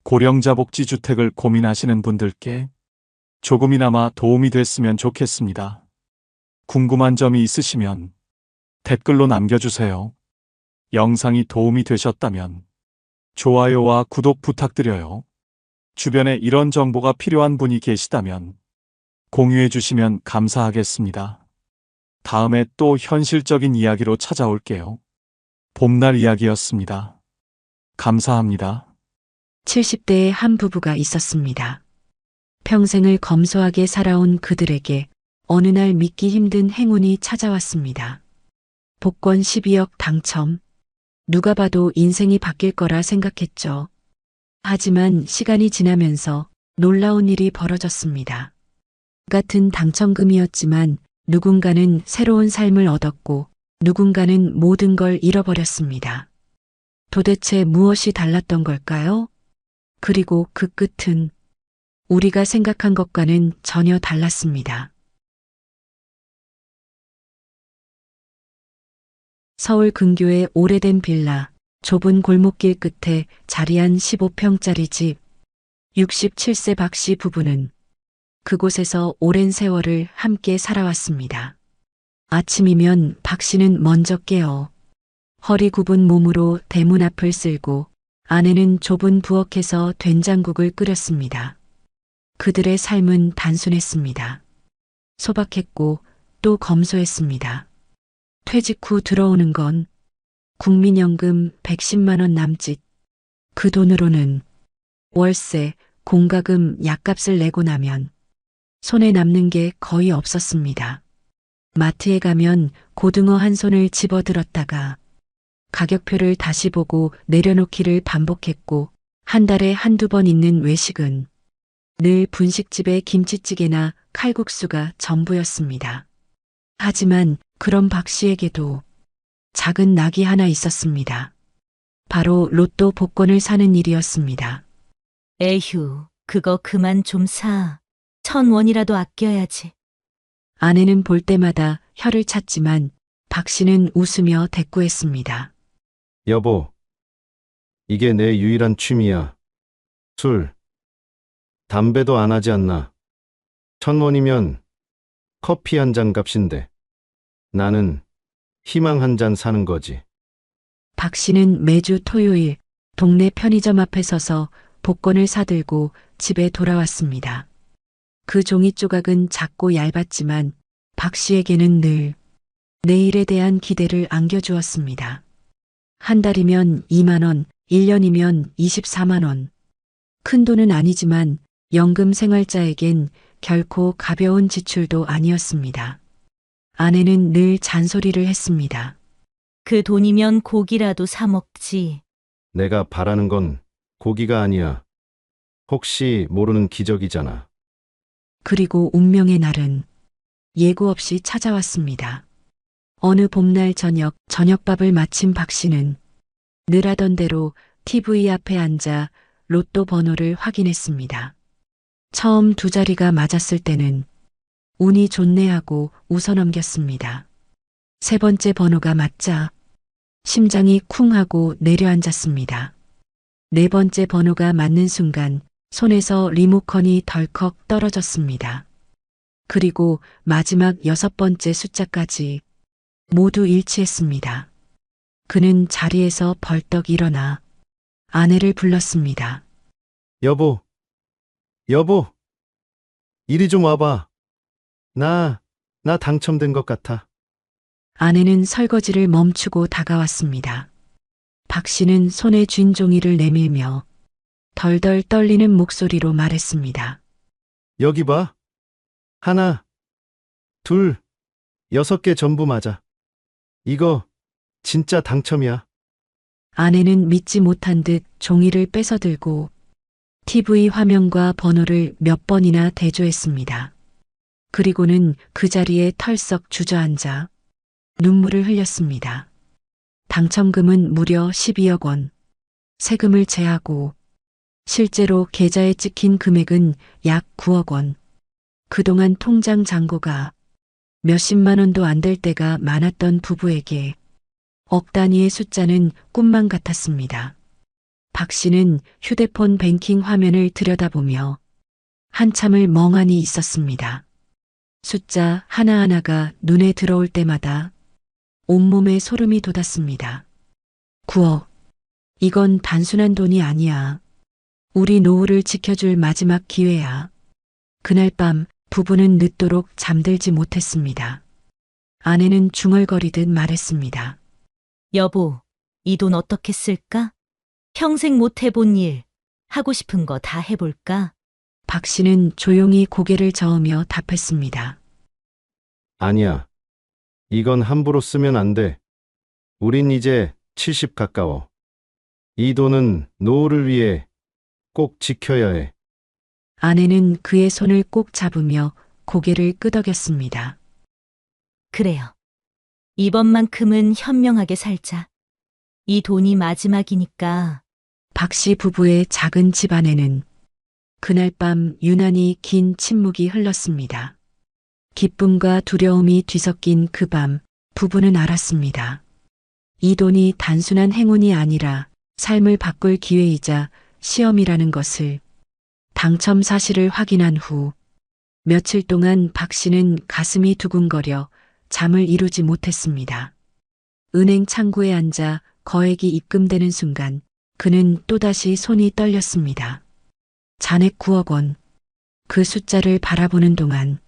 고령자 복지주택을 고민하시는 분들께 조금이나마 도움이 됐으면 좋겠습니다. 궁금한 점이 있으시면 댓글로 남겨주세요. 영상이 도움이 되셨다면 좋아요와 구독 부탁드려요. 주변에 이런 정보가 필요한 분이 계시다면 공유해 주시면 감사하겠습니다. 다음에 또 현실적인 이야기로 찾아올게요. 봄날 이야기였습니다. 감사합니다. 70대의 한 부부가 있었습니다. 평생을 검소하게 살아온 그들에게 어느 날 믿기 힘든 행운이 찾아왔습니다. 복권 12억 당첨. 누가 봐도 인생이 바뀔 거라 생각했죠. 하지만 시간이 지나면서 놀라운 일이 벌어졌습니다. 같은 당첨금이었지만 누군가는 새로운 삶을 얻었고 누군가는 모든 걸 잃어버렸습니다. 도대체 무엇이 달랐던 걸까요? 그리고 그 끝은 우리가 생각한 것과는 전혀 달랐습니다. 서울 근교의 오래된 빌라, 좁은 골목길 끝에 자리한 15평짜리 집. 67세 박 씨 부부는 그곳에서 오랜 세월을 함께 살아왔습니다. 아침이면 박 씨는 먼저 깨어 허리 굽은 몸으로 대문 앞을 쓸고 아내는 좁은 부엌에서 된장국을 끓였습니다. 그들의 삶은 단순했습니다. 소박했고 또 검소했습니다. 퇴직 후 들어오는 건 국민연금 110만 원 남짓. 그 돈으로는 월세, 공과금, 약값을 내고 나면 손에 남는 게 거의 없었습니다. 마트에 가면 고등어 한 손을 집어들었다가 가격표를 다시 보고 내려놓기를 반복했고, 한 달에 한두 번 있는 외식은 늘 분식집의 김치찌개나 칼국수가 전부였습니다. 하지만 그런 박 씨에게도 작은 낙이 하나 있었습니다. 바로 로또 복권을 사는 일이었습니다. 에휴, 그거 그만 좀 사. 1,000원이라도 아껴야지. 아내는 볼 때마다 혀를 찼지만 박 씨는 웃으며 대꾸했습니다. 여보, 이게 내 유일한 취미야. 술, 담배도 안 하지 않나. 1,000원이면 커피 한 잔 값인데 나는 희망 한 잔 사는 거지. 박 씨는 매주 토요일 동네 편의점 앞에 서서 복권을 사들고 집에 돌아왔습니다. 그 종이 조각은 작고 얇았지만 박 씨에게는 늘 내일에 대한 기대를 안겨주었습니다. 한 달이면 2만 원, 1년이면 24만 원. 큰 돈은 아니지만 연금 생활자에겐 결코 가벼운 지출도 아니었습니다. 아내는 늘 잔소리를 했습니다. 그 돈이면 고기라도 사 먹지. 내가 바라는 건 고기가 아니야. 혹시 모르는 기적이잖아. 그리고 운명의 날은 예고 없이 찾아왔습니다. 어느 봄날 저녁밥을 마친 박 씨는 늘 하던 대로 TV 앞에 앉아 로또 번호를 확인했습니다. 처음 두 자리가 맞았을 때는 운이 좋네 하고 웃어넘겼습니다. 세 번째 번호가 맞자 심장이 쿵 하고 내려앉았습니다. 네 번째 번호가 맞는 순간 손에서 리모컨이 덜컥 떨어졌습니다. 그리고 마지막 6번째 숫자까지 모두 일치했습니다. 그는 자리에서 벌떡 일어나 아내를 불렀습니다. 여보, 여보, 이리 좀 와봐. 나 당첨된 것 같아. 아내는 설거지를 멈추고 다가왔습니다. 박 씨는 손에 쥔 종이를 내밀며 덜덜 떨리는 목소리로 말했습니다. 여기 봐. 하나, 둘, 6개 전부 맞아. 이거 진짜 당첨이야. 아내는 믿지 못한 듯 종이를 뺏어들고 TV 화면과 번호를 몇 번이나 대조했습니다. 그리고는 그 자리에 털썩 주저앉아 눈물을 흘렸습니다. 당첨금은 무려 12억 원. 세금을 제하고 실제로 계좌에 찍힌 금액은 약 9억 원. 그동안 통장 잔고가 몇십만 원도 안 될 때가 많았던 부부에게 억 단위의 숫자는 꿈만 같았습니다. 박 씨는 휴대폰 뱅킹 화면을 들여다보며 한참을 멍하니 있었습니다. 숫자 하나하나가 눈에 들어올 때마다 온몸에 소름이 돋았습니다. 9억. 이건 단순한 돈이 아니야. 우리 노후를 지켜줄 마지막 기회야. 그날 밤 부부는 늦도록 잠들지 못했습니다. 아내는 중얼거리듯 말했습니다. 여보, 이 돈 어떻게 쓸까? 평생 못 해본 일, 하고 싶은 거 다 해볼까? 박 씨는 조용히 고개를 저으며 답했습니다. 아니야. 이건 함부로 쓰면 안 돼. 우린 이제 70 가까워. 이 돈은 노후를 위해 꼭 지켜야 해. 아내는 그의 손을 꼭 잡으며 고개를 끄덕였습니다. 그래요. 이번만큼은 현명하게 살자. 이 돈이 마지막이니까. 박 씨 부부의 작은 집 안에는 그날 밤 유난히 긴 침묵이 흘렀습니다. 기쁨과 두려움이 뒤섞인 그 밤 부부는 알았습니다. 이 돈이 단순한 행운이 아니라 삶을 바꿀 기회이자 시험이라는 것을. 당첨 사실을 확인한 후 며칠 동안 박 씨는 가슴이 두근거려 잠을 이루지 못했습니다. 은행 창구에 앉아 거액이 입금되는 순간 그는 또다시 손이 떨렸습니다. 잔액 9억 원. 그 숫자를 바라보는 동안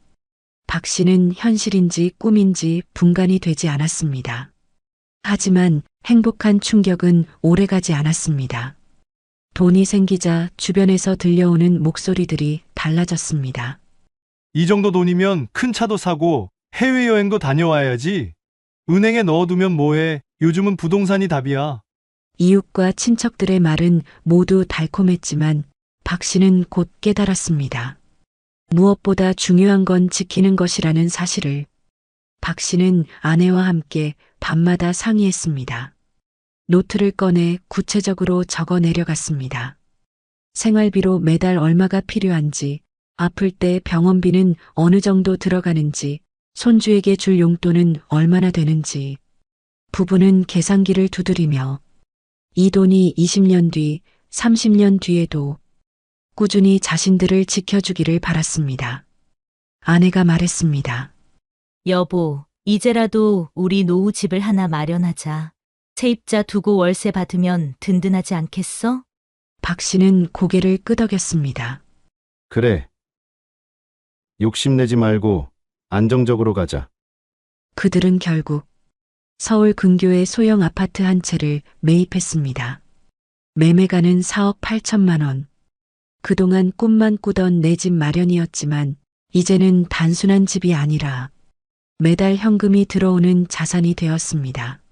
박 씨는 현실인지 꿈인지 분간이 되지 않았습니다. 하지만 행복한 충격은 오래가지 않았습니다. 돈이 생기자 주변에서 들려오는 목소리들이 달라졌습니다. 이 정도 돈이면 큰 차도 사고 해외여행도 다녀와야지. 은행에 넣어두면 뭐해? 요즘은 부동산이 답이야. 이웃과 친척들의 말은 모두 달콤했지만 박 씨는 곧 깨달았습니다. 무엇보다 중요한 건 지키는 것이라는 사실을. 박 씨는 아내와 함께 밤마다 상의했습니다. 노트를 꺼내 구체적으로 적어 내려갔습니다. 생활비로 매달 얼마가 필요한지, 아플 때 병원비는 어느 정도 들어가는지, 손주에게 줄 용돈은 얼마나 되는지. 부부는 계산기를 두드리며 이 돈이 20년 뒤, 30년 뒤에도 꾸준히 자신들을 지켜주기를 바랐습니다. 아내가 말했습니다. 여보, 이제라도 우리 노후 집을 하나 마련하자. 세입자 두고 월세 받으면 든든하지 않겠어? 박 씨는 고개를 끄덕였습니다. 그래. 욕심내지 말고 안정적으로 가자. 그들은 결국 서울 근교의 소형 아파트 한 채를 매입했습니다. 매매가는 4억 8천만 원. 그동안 꿈만 꾸던 내 집 마련이었지만 이제는 단순한 집이 아니라 매달 현금이 들어오는 자산이 되었습니다.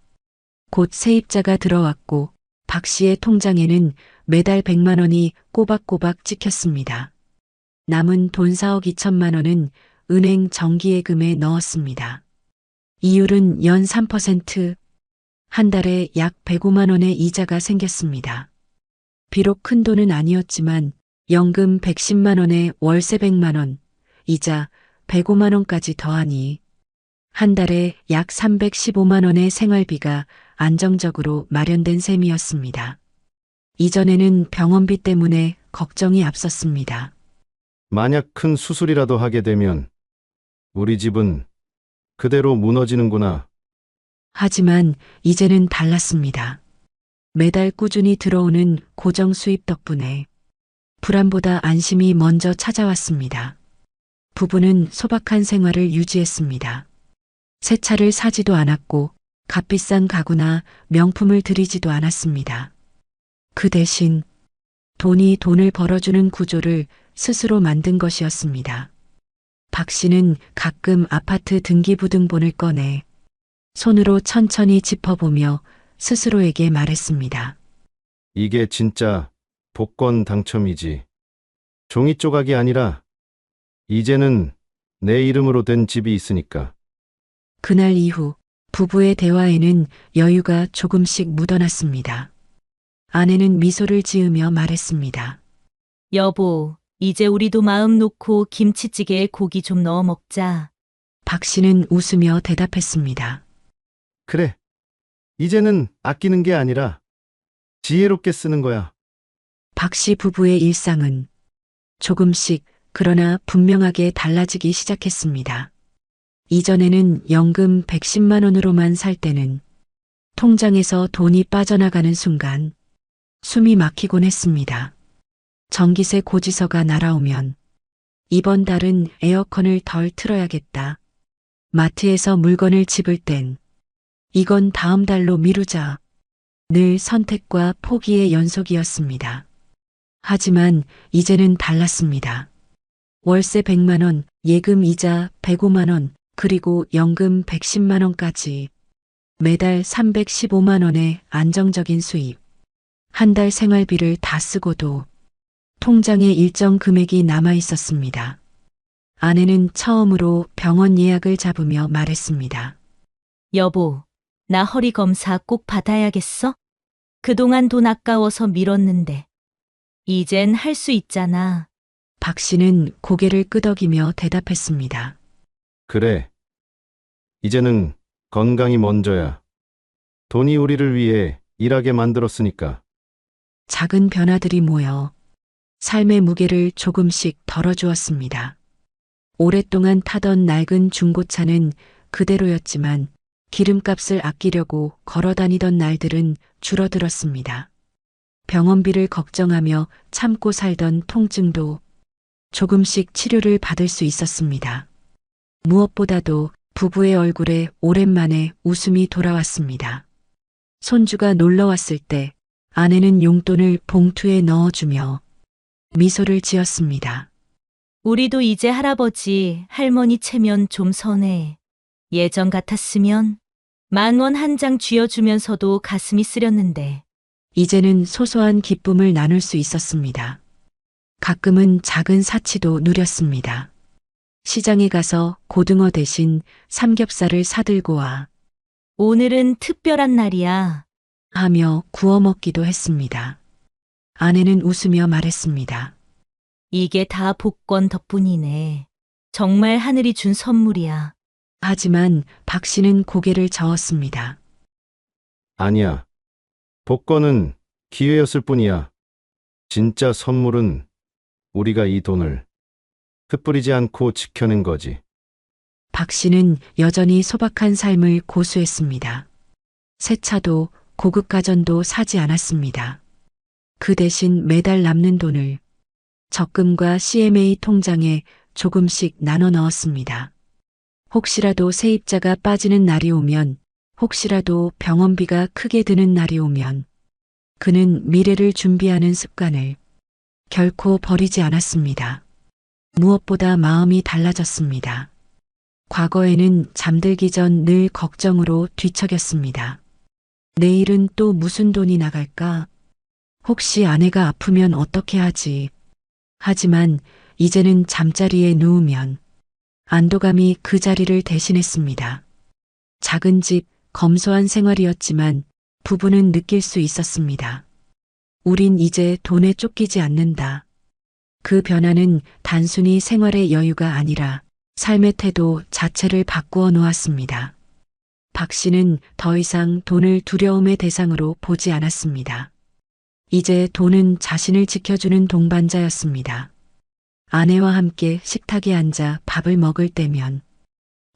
곧 세입자가 들어왔고 박 씨의 통장에는 매달 100만 원이 꼬박꼬박 찍혔습니다. 남은 돈 4억 2천만 원은 은행 정기예금에 넣었습니다. 이율은 연 3%, 한 달에 약 105만 원의 이자가 생겼습니다. 비록 큰 돈은 아니었지만 연금 110만 원에 월세 100만 원, 이자 105만 원까지 더하니 한 달에 약 315만 원의 생활비가 안정적으로 마련된 셈이었습니다. 이전에는 병원비 때문에 걱정이 앞섰습니다. 만약 큰 수술이라도 하게 되면 우리 집은 그대로 무너지는구나. 하지만 이제는 달랐습니다. 매달 꾸준히 들어오는 고정 수입 덕분에 불안보다 안심이 먼저 찾아왔습니다. 부부는 소박한 생활을 유지했습니다. 새 차를 사지도 않았고 값비싼 가구나 명품을 들이지도 않았습니다. 그 대신 돈이 돈을 벌어주는 구조를 스스로 만든 것이었습니다. 박 씨는 가끔 아파트 등기부등본을 꺼내 손으로 천천히 짚어보며 스스로에게 말했습니다. 이게 진짜 복권 당첨이지. 종이 조각이 아니라 이제는 내 이름으로 된 집이 있으니까. 그날 이후 부부의 대화에는 여유가 조금씩 묻어났습니다. 아내는 미소를 지으며 말했습니다. 여보, 이제 우리도 마음 놓고 김치찌개에 고기 좀 넣어 먹자. 박 씨는 웃으며 대답했습니다. 그래. 이제는 아끼는 게 아니라 지혜롭게 쓰는 거야. 박 씨 부부의 일상은 조금씩 그러나 분명하게 달라지기 시작했습니다. 이전에는 연금 110만 원으로만 살 때는 통장에서 돈이 빠져나가는 순간 숨이 막히곤 했습니다. 전기세 고지서가 날아오면 이번 달은 에어컨을 덜 틀어야겠다. 마트에서 물건을 집을 땐 이건 다음 달로 미루자. 늘 선택과 포기의 연속이었습니다. 하지만 이제는 달랐습니다. 월세 100만 원, 예금 이자 105만 원, 그리고 연금 110만 원까지 매달 315만 원의 안정적인 수입. 한 달 생활비를 다 쓰고도 통장에 일정 금액이 남아 있었습니다. 아내는 처음으로 병원 예약을 잡으며 말했습니다. 여보, 나 허리 검사 꼭 받아야겠어? 그동안 돈 아까워서 미뤘는데. 이젠 할 수 있잖아. 박 씨는 고개를 끄덕이며 대답했습니다. 그래. 이제는 건강이 먼저야. 돈이 우리를 위해 일하게 만들었으니까. 작은 변화들이 모여 삶의 무게를 조금씩 덜어주었습니다. 오랫동안 타던 낡은 중고차는 그대로였지만 기름값을 아끼려고 걸어다니던 날들은 줄어들었습니다. 병원비를 걱정하며 참고 살던 통증도 조금씩 치료를 받을 수 있었습니다. 무엇보다도 부부의 얼굴에 오랜만에 웃음이 돌아왔습니다. 손주가 놀러 왔을 때 아내는 용돈을 봉투에 넣어주며 미소를 지었습니다. 우리도 이제 할아버지, 할머니 체면 좀 서네. 예전 같았으면 10,000원 한 장 쥐어주면서도 가슴이 쓰렸는데. 이제는 소소한 기쁨을 나눌 수 있었습니다. 가끔은 작은 사치도 누렸습니다. 시장에 가서 고등어 대신 삼겹살을 사들고 와 오늘은 특별한 날이야. 하며 구워 먹기도 했습니다. 아내는 웃으며 말했습니다. 이게 다 복권 덕분이네. 정말 하늘이 준 선물이야. 하지만 박 씨는 고개를 저었습니다. 아니야. 복권은 기회였을 뿐이야. 진짜 선물은 우리가 이 돈을 흩뿌리지 않고 지켜낸 거지. 박 씨는 여전히 소박한 삶을 고수했습니다. 새 차도 고급 가전도 사지 않았습니다. 그 대신 매달 남는 돈을 적금과 CMA 통장에 조금씩 나눠 넣었습니다. 혹시라도 세입자가 빠지는 날이 오면, 혹시라도 병원비가 크게 드는 날이 오면, 그는 미래를 준비하는 습관을 결코 버리지 않았습니다. 무엇보다 마음이 달라졌습니다. 과거에는 잠들기 전 늘 걱정으로 뒤척였습니다. 내일은 또 무슨 돈이 나갈까? 혹시 아내가 아프면 어떻게 하지? 하지만 이제는 잠자리에 누우면 안도감이 그 자리를 대신했습니다. 작은 집, 검소한 생활이었지만 부부는 느낄 수 있었습니다. 우린 이제 돈에 쫓기지 않는다. 그 변화는 단순히 생활의 여유가 아니라 삶의 태도 자체를 바꾸어 놓았습니다. 박 씨는 더 이상 돈을 두려움의 대상으로 보지 않았습니다. 이제 돈은 자신을 지켜주는 동반자였습니다. 아내와 함께 식탁에 앉아 밥을 먹을 때면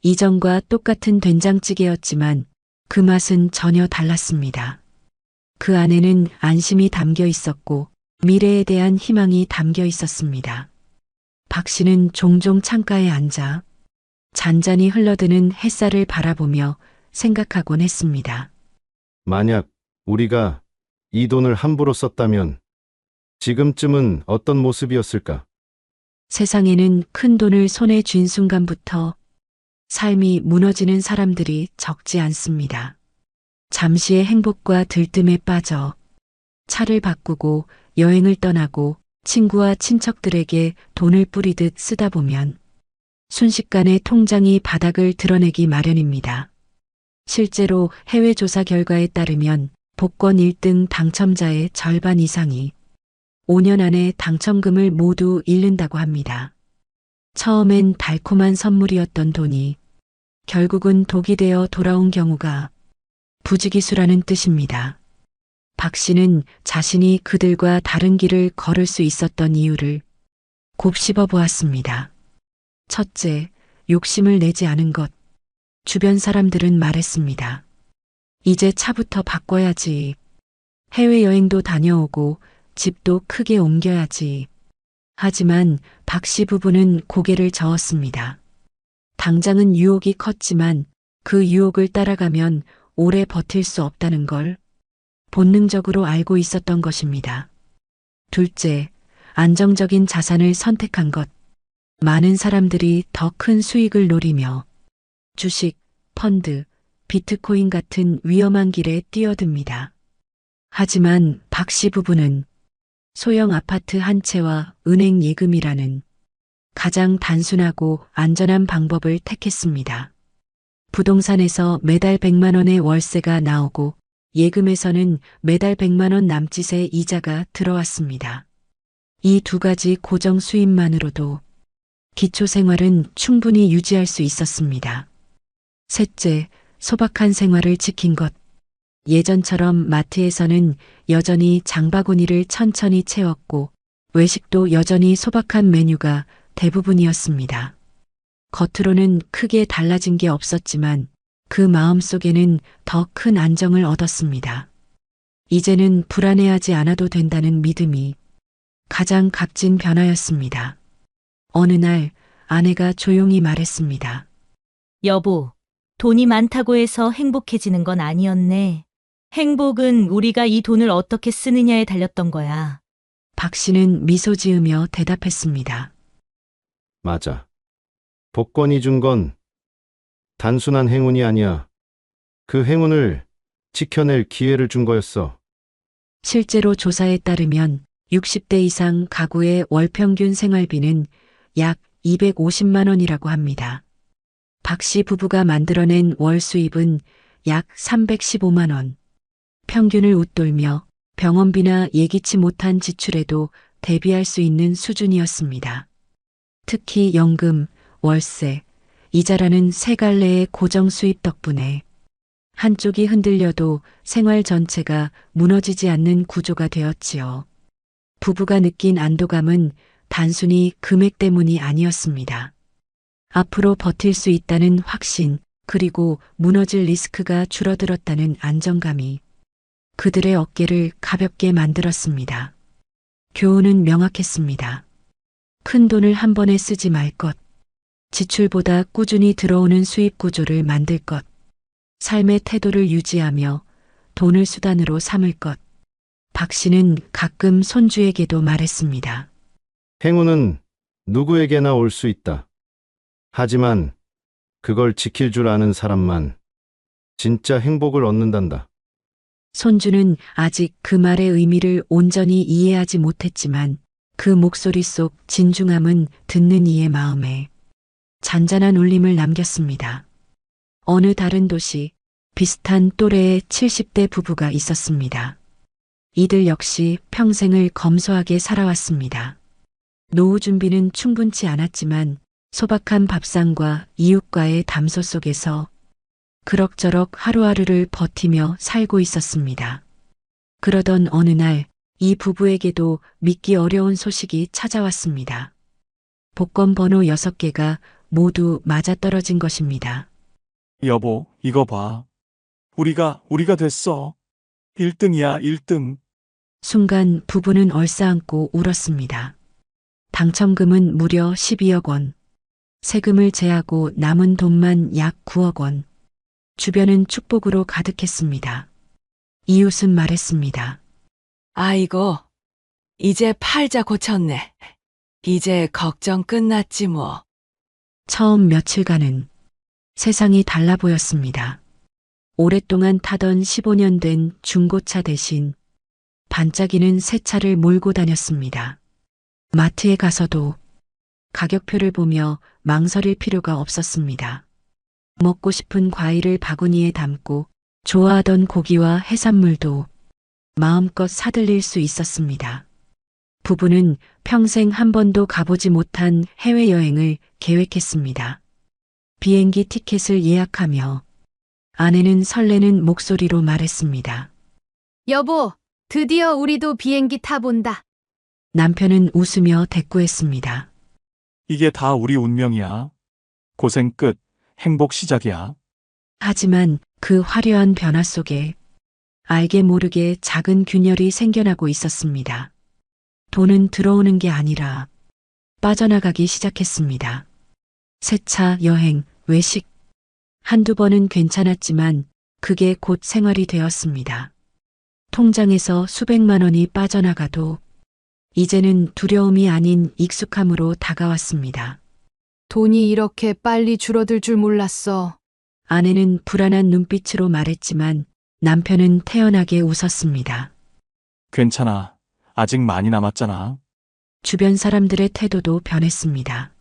이전과 똑같은 된장찌개였지만 그 맛은 전혀 달랐습니다. 그 안에는 안심이 담겨 있었고 미래에 대한 희망이 담겨 있었습니다. 박 씨는 종종 창가에 앉아 잔잔히 흘러드는 햇살을 바라보며 생각하곤 했습니다. 만약 우리가 이 돈을 함부로 썼다면 지금쯤은 어떤 모습이었을까? 세상에는 큰 돈을 손에 쥔 순간부터 삶이 무너지는 사람들이 적지 않습니다. 잠시의 행복과 들뜸에 빠져 차를 바꾸고 여행을 떠나고 친구와 친척들에게 돈을 뿌리듯 쓰다 보면 순식간에 통장이 바닥을 드러내기 마련입니다. 실제로 해외 조사 결과에 따르면 복권 1등 당첨자의 절반 이상이 5년 안에 당첨금을 모두 잃는다고 합니다. 처음엔 달콤한 선물이었던 돈이 결국은 독이 되어 돌아온 경우가 부지기수라는 뜻입니다. 박 씨는 자신이 그들과 다른 길을 걸을 수 있었던 이유를 곱씹어 보았습니다. 첫째, 욕심을 내지 않은 것. 주변 사람들은 말했습니다. 이제 차부터 바꿔야지. 해외여행도 다녀오고 집도 크게 옮겨야지. 하지만 박 씨 부부는 고개를 저었습니다. 당장은 유혹이 컸지만 그 유혹을 따라가면 오래 버틸 수 없다는 걸 본능적으로 알고 있었던 것입니다. 둘째, 안정적인 자산을 선택한 것. 많은 사람들이 더 큰 수익을 노리며 주식, 펀드, 비트코인 같은 위험한 길에 뛰어듭니다. 하지만 박 씨 부부는 소형 아파트 한 채와 은행 예금이라는 가장 단순하고 안전한 방법을 택했습니다. 부동산에서 매달 100만 원의 월세가 나오고 예금에서는 매달 100만 원 남짓의 이자가 들어왔습니다. 이 두 가지 고정 수입만으로도 기초 생활은 충분히 유지할 수 있었습니다. 셋째, 소박한 생활을 지킨 것. 예전처럼 마트에서는 여전히 장바구니를 천천히 채웠고 외식도 여전히 소박한 메뉴가 대부분이었습니다. 겉으로는 크게 달라진 게 없었지만 그 마음속에는 더 큰 안정을 얻었습니다. 이제는 불안해하지 않아도 된다는 믿음이 가장 값진 변화였습니다. 어느 날 아내가 조용히 말했습니다. 여보, 돈이 많다고 해서 행복해지는 건 아니었네. 행복은 우리가 이 돈을 어떻게 쓰느냐에 달렸던 거야. 박 씨는 미소 지으며 대답했습니다. 맞아. 복권이 준 건 단순한 행운이 아니야. 그 행운을 지켜낼 기회를 준 거였어. 실제로 조사에 따르면 60대 이상 가구의 월 평균 생활비는 약 250만 원이라고 합니다. 박 씨 부부가 만들어낸 월 수입은 약 315만 원. 평균을 웃돌며 병원비나 예기치 못한 지출에도 대비할 수 있는 수준이었습니다. 특히 연금, 월세, 이자라는 세 갈래의 고정 수입 덕분에 한쪽이 흔들려도 생활 전체가 무너지지 않는 구조가 되었지요. 부부가 느낀 안도감은 단순히 금액 때문이 아니었습니다. 앞으로 버틸 수 있다는 확신, 그리고 무너질 리스크가 줄어들었다는 안정감이 그들의 어깨를 가볍게 만들었습니다. 교훈은 명확했습니다. 큰 돈을 한 번에 쓰지 말 것, 지출보다 꾸준히 들어오는 수입 구조를 만들 것, 삶의 태도를 유지하며 돈을 수단으로 삼을 것. 박 씨는 가끔 손주에게도 말했습니다. 행운은 누구에게나 올 수 있다. 하지만 그걸 지킬 줄 아는 사람만 진짜 행복을 얻는단다. 손주는 아직 그 말의 의미를 온전히 이해하지 못했지만 그 목소리 속 진중함은 듣는 이의 마음에 잔잔한 울림을 남겼습니다. 어느 다른 도시, 비슷한 또래의 70대 부부가 있었습니다. 이들 역시 평생을 검소하게 살아왔습니다. 노후 준비는 충분치 않았지만 소박한 밥상과 이웃과의 담소 속에서 그럭저럭 하루하루를 버티며 살고 있었습니다. 그러던 어느 날 이 부부에게도 믿기 어려운 소식이 찾아왔습니다. 복권 번호 6개가 모두 맞아떨어진 것입니다. 여보, 이거 봐. 우리가 됐어. 1등이야, 1등. 순간 부부는 얼싸안고 울었습니다. 당첨금은 무려 12억 원. 세금을 제하고 남은 돈만 약 9억 원. 주변은 축복으로 가득했습니다. 이웃은 말했습니다. 아이고, 이제 팔자 고쳤네. 이제 걱정 끝났지 뭐. 처음 며칠간은 세상이 달라 보였습니다. 오랫동안 타던 15년 된 중고차 대신 반짝이는 새 차를 몰고 다녔습니다. 마트에 가서도 가격표를 보며 망설일 필요가 없었습니다. 먹고 싶은 과일을 바구니에 담고 좋아하던 고기와 해산물도 마음껏 사들릴 수 있었습니다. 부부는 평생 한 번도 가보지 못한 해외여행을 계획했습니다. 비행기 티켓을 예약하며 아내는 설레는 목소리로 말했습니다. 여보, 드디어 우리도 비행기 타본다. 남편은 웃으며 대꾸했습니다. 이게 다 우리 운명이야. 고생 끝, 행복 시작이야. 하지만 그 화려한 변화 속에 알게 모르게 작은 균열이 생겨나고 있었습니다. 돈은 들어오는 게 아니라 빠져나가기 시작했습니다. 세차, 여행, 외식. 한두 번은 괜찮았지만 그게 곧 생활이 되었습니다. 통장에서 수백만 원이 빠져나가도 이제는 두려움이 아닌 익숙함으로 다가왔습니다. 돈이 이렇게 빨리 줄어들 줄 몰랐어. 아내는 불안한 눈빛으로 말했지만 남편은 태연하게 웃었습니다. 괜찮아. 아직 많이 남았잖아. 주변 사람들의 태도도 변했습니다.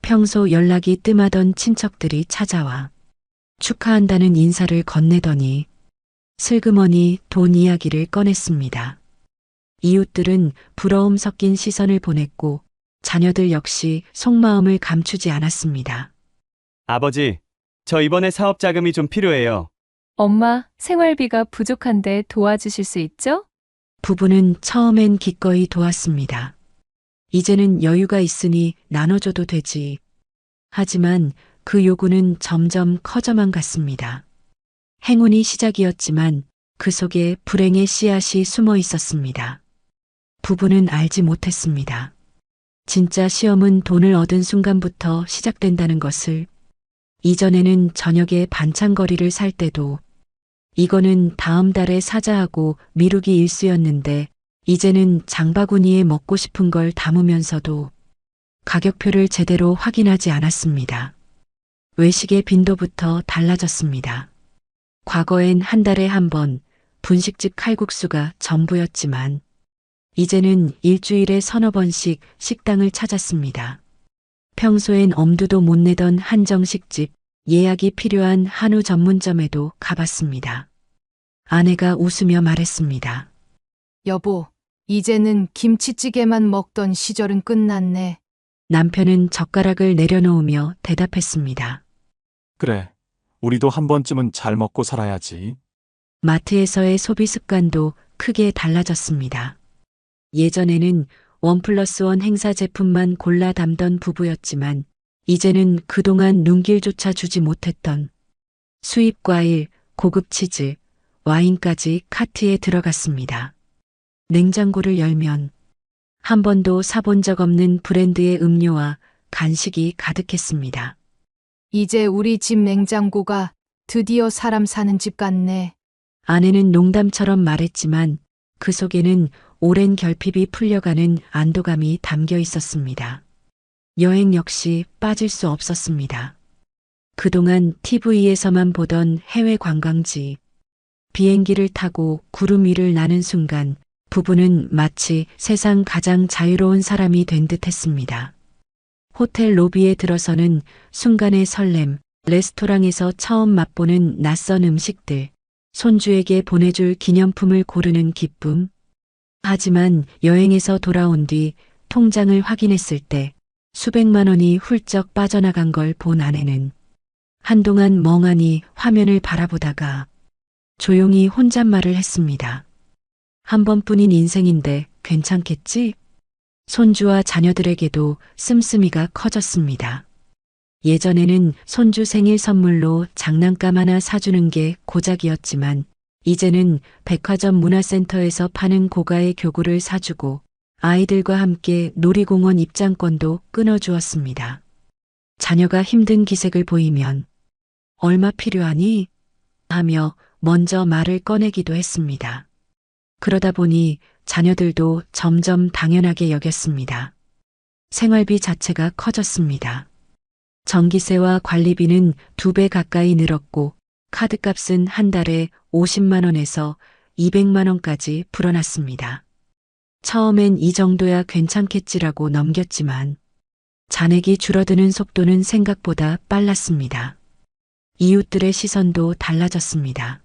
평소 연락이 뜸하던 친척들이 찾아와 축하한다는 인사를 건네더니 슬그머니 돈 이야기를 꺼냈습니다. 이웃들은 부러움 섞인 시선을 보냈고 자녀들 역시 속마음을 감추지 않았습니다. 아버지, 저 이번에 사업 자금이 좀 필요해요. 엄마, 생활비가 부족한데 도와주실 수 있죠? 부부는 처음엔 기꺼이 도왔습니다. 이제는 여유가 있으니 나눠줘도 되지. 하지만 그 요구는 점점 커져만 갔습니다. 행운이 시작이었지만 그 속에 불행의 씨앗이 숨어 있었습니다. 부부는 알지 못했습니다. 진짜 시험은 돈을 얻은 순간부터 시작된다는 것을. 이전에는 저녁에 반찬거리를 살 때도 이거는 다음 달에 사자하고 미루기 일쑤였는데 이제는 장바구니에 먹고 싶은 걸 담으면서도 가격표를 제대로 확인하지 않았습니다. 외식의 빈도부터 달라졌습니다. 과거엔 한 달에 한 번 분식집 칼국수가 전부였지만 이제는 일주일에 서너 번씩 식당을 찾았습니다. 평소엔 엄두도 못 내던 한정식집, 예약이 필요한 한우 전문점에도 가봤습니다. 아내가 웃으며 말했습니다. 여보, 이제는 김치찌개만 먹던 시절은 끝났네. 남편은 젓가락을 내려놓으며 대답했습니다. 그래, 우리도 한 번쯤은 잘 먹고 살아야지. 마트에서의 소비 습관도 크게 달라졌습니다. 예전에는 1+1 행사 제품만 골라 담던 부부였지만 이제는 그동안 눈길조차 주지 못했던 수입 과일, 고급 치즈, 와인까지 카트에 들어갔습니다. 냉장고를 열면 한 번도 사본 적 없는 브랜드의 음료와 간식이 가득했습니다. 이제 우리 집 냉장고가 드디어 사람 사는 집 같네. 아내는 농담처럼 말했지만 그 속에는 오랜 결핍이 풀려가는 안도감이 담겨 있었습니다. 여행 역시 빠질 수 없었습니다. 그동안 TV에서만 보던 해외 관광지, 비행기를 타고 구름 위를 나는 순간 부부는 마치 세상 가장 자유로운 사람이 된 듯 했습니다. 호텔 로비에 들어서는 순간의 설렘, 레스토랑에서 처음 맛보는 낯선 음식들, 손주에게 보내줄 기념품을 고르는 기쁨. 하지만 여행에서 돌아온 뒤 통장을 확인했을 때 수백만 원이 훌쩍 빠져나간 걸 본 아내는 한동안 멍하니 화면을 바라보다가 조용히 혼잣말을 했습니다. 한 번뿐인 인생인데 괜찮겠지? 손주와 자녀들에게도 씀씀이가 커졌습니다. 예전에는 손주 생일 선물로 장난감 하나 사주는 게 고작이었지만 이제는 백화점 문화센터에서 파는 고가의 교구를 사주고 아이들과 함께 놀이공원 입장권도 끊어주었습니다. 자녀가 힘든 기색을 보이면 얼마 필요하니? 하며 먼저 말을 꺼내기도 했습니다. 그러다 보니 자녀들도 점점 당연하게 여겼습니다. 생활비 자체가 커졌습니다. 전기세와 관리비는 2배 가까이 늘었고 카드값은 한 달에 50만 원에서 200만 원까지 불어났습니다. 처음엔 이 정도야 괜찮겠지라고 넘겼지만 잔액이 줄어드는 속도는 생각보다 빨랐습니다. 이웃들의 시선도 달라졌습니다.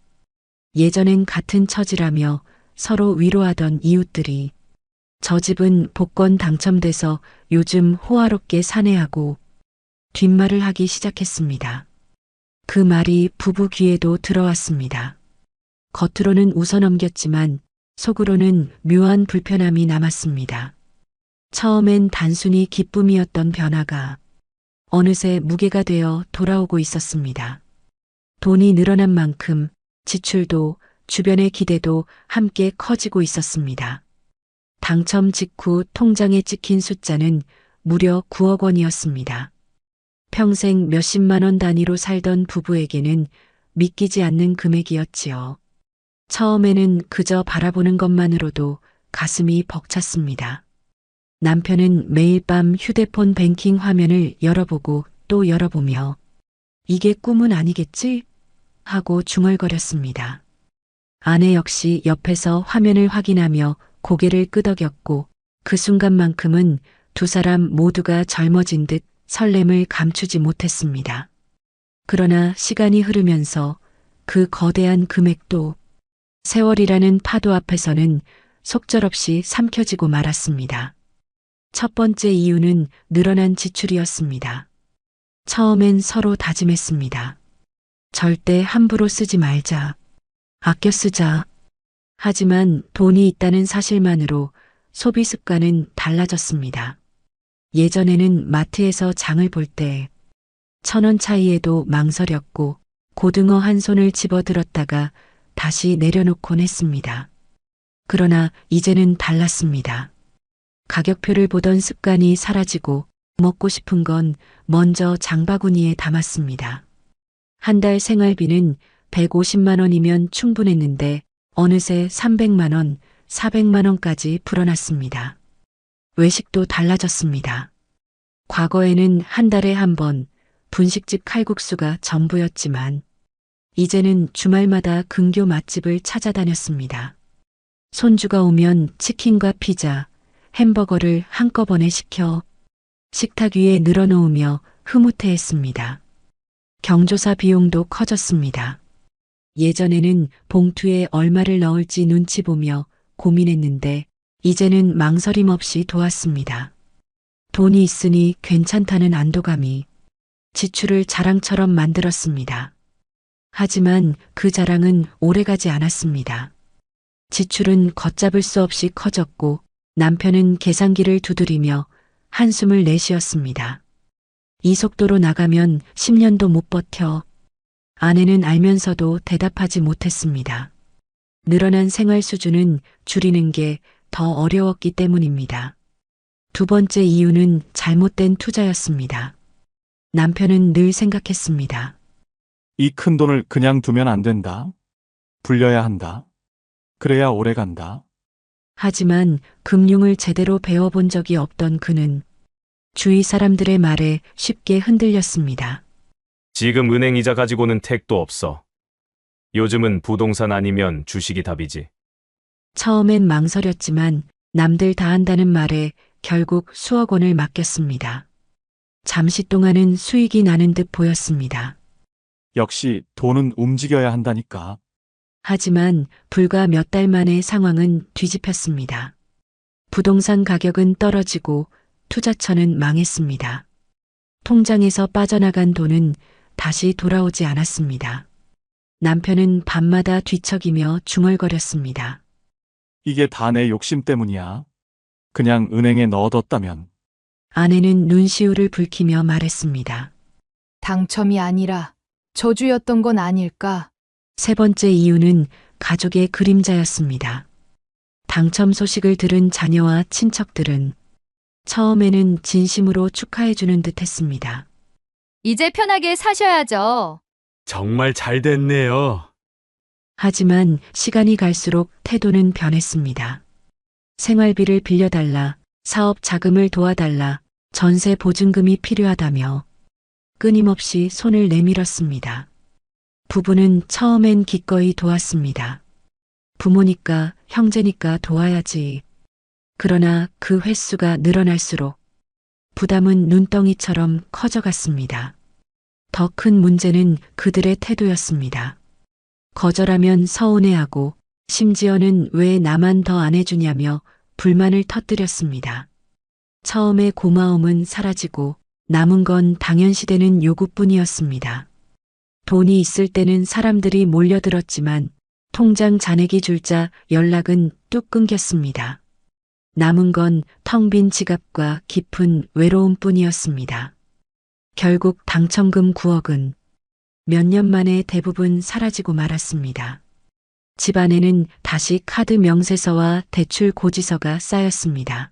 예전엔 같은 처지라며 서로 위로하던 이웃들이 저 집은 복권 당첨돼서 요즘 호화롭게 사내하고 뒷말을 하기 시작했습니다. 그 말이 부부 귀에도 들어왔습니다. 겉으로는 웃어넘겼지만 속으로는 묘한 불편함이 남았습니다. 처음엔 단순히 기쁨이었던 변화가 어느새 무게가 되어 돌아오고 있었습니다. 돈이 늘어난 만큼 지출도 주변의 기대도 함께 커지고 있었습니다. 당첨 직후 통장에 찍힌 숫자는 무려 9억 원이었습니다. 평생 몇십만 원 단위로 살던 부부에게는 믿기지 않는 금액이었지요. 처음에는 그저 바라보는 것만으로도 가슴이 벅찼습니다. 남편은 매일 밤 휴대폰 뱅킹 화면을 열어보고 또 열어보며 이게 꿈은 아니겠지? 하고 중얼거렸습니다. 아내 역시 옆에서 화면을 확인하며 고개를 끄덕였고 그 순간만큼은 두 사람 모두가 젊어진 듯 설렘을 감추지 못했습니다. 그러나 시간이 흐르면서 그 거대한 금액도 세월이라는 파도 앞에서는 속절없이 삼켜지고 말았습니다. 첫 번째 이유는 늘어난 지출이었습니다. 처음엔 서로 다짐했습니다. 절대 함부로 쓰지 말자. 아껴 쓰자. 하지만 돈이 있다는 사실만으로 소비 습관은 달라졌습니다. 예전에는 마트에서 장을 볼 때 1,000원 차이에도 망설였고 고등어 한 손을 집어들었다가 다시 내려놓곤 했습니다. 그러나 이제는 달랐습니다. 가격표를 보던 습관이 사라지고 먹고 싶은 건 먼저 장바구니에 담았습니다. 한 달 생활비는 150만 원이면 충분했는데 어느새 300만 원, 400만 원까지 불어났습니다. 외식도 달라졌습니다. 과거에는 한 달에 한 번 분식집 칼국수가 전부였지만 이제는 주말마다 근교 맛집을 찾아다녔습니다. 손주가 오면 치킨과 피자, 햄버거를 한꺼번에 시켜 식탁 위에 늘어놓으며 흐뭇해했습니다. 경조사 비용도 커졌습니다. 예전에는 봉투에 얼마를 넣을지 눈치 보며 고민했는데 이제는 망설임 없이 도왔습니다. 돈이 있으니 괜찮다는 안도감이 지출을 자랑처럼 만들었습니다. 하지만 그 자랑은 오래가지 않았습니다. 지출은 걷잡을 수 없이 커졌고 남편은 계산기를 두드리며 한숨을 내쉬었습니다. 이 속도로 나가면 10년도 못 버텨. 아내는 알면서도 대답하지 못했습니다. 늘어난 생활 수준은 줄이는 게 더 어려웠기 때문입니다. 두 번째 이유는 잘못된 투자였습니다. 남편은 늘 생각했습니다. 이 큰 돈을 그냥 두면 안 된다. 불려야 한다. 그래야 오래 간다. 하지만 금융을 제대로 배워본 적이 없던 그는 주위 사람들의 말에 쉽게 흔들렸습니다. 지금 은행 이자 가지고는 택도 없어. 요즘은 부동산 아니면 주식이 답이지. 처음엔 망설였지만 남들 다 한다는 말에 결국 수억 원을 맡겼습니다. 잠시 동안은 수익이 나는 듯 보였습니다. 역시 돈은 움직여야 한다니까. 하지만 불과 몇 달 만에 상황은 뒤집혔습니다. 부동산 가격은 떨어지고 투자처는 망했습니다. 통장에서 빠져나간 돈은 다시 돌아오지 않았습니다. 남편은 밤마다 뒤척이며 중얼거렸습니다. 이게 다 내 욕심 때문이야. 그냥 은행에 넣어뒀다면. 아내는 눈시울을 붉히며 말했습니다. 당첨이 아니라 저주였던 건 아닐까? 세 번째 이유는 가족의 그림자였습니다. 당첨 소식을 들은 자녀와 친척들은 처음에는 진심으로 축하해주는 듯 했습니다. 이제 편하게 사셔야죠. 정말 잘 됐네요. 하지만 시간이 갈수록 태도는 변했습니다. 생활비를 빌려달라, 사업 자금을 도와달라, 전세 보증금이 필요하다며 끊임없이 손을 내밀었습니다. 부부는 처음엔 기꺼이 도왔습니다. 부모니까, 형제니까 도와야지. 그러나 그 횟수가 늘어날수록 부담은 눈덩이처럼 커져갔습니다. 더 큰 문제는 그들의 태도였습니다. 거절하면 서운해하고 심지어는 왜 나만 더 안 해주냐며 불만을 터뜨렸습니다. 처음에 고마움은 사라지고 남은 건 당연시되는 요구뿐이었습니다. 돈이 있을 때는 사람들이 몰려들었지만 통장 잔액이 줄자 연락은 뚝 끊겼습니다. 남은 건 텅 빈 지갑과 깊은 외로움뿐이었습니다. 결국 당첨금 9억은 몇 년 만에 대부분 사라지고 말았습니다. 집안에는 다시 카드 명세서와 대출 고지서가 쌓였습니다.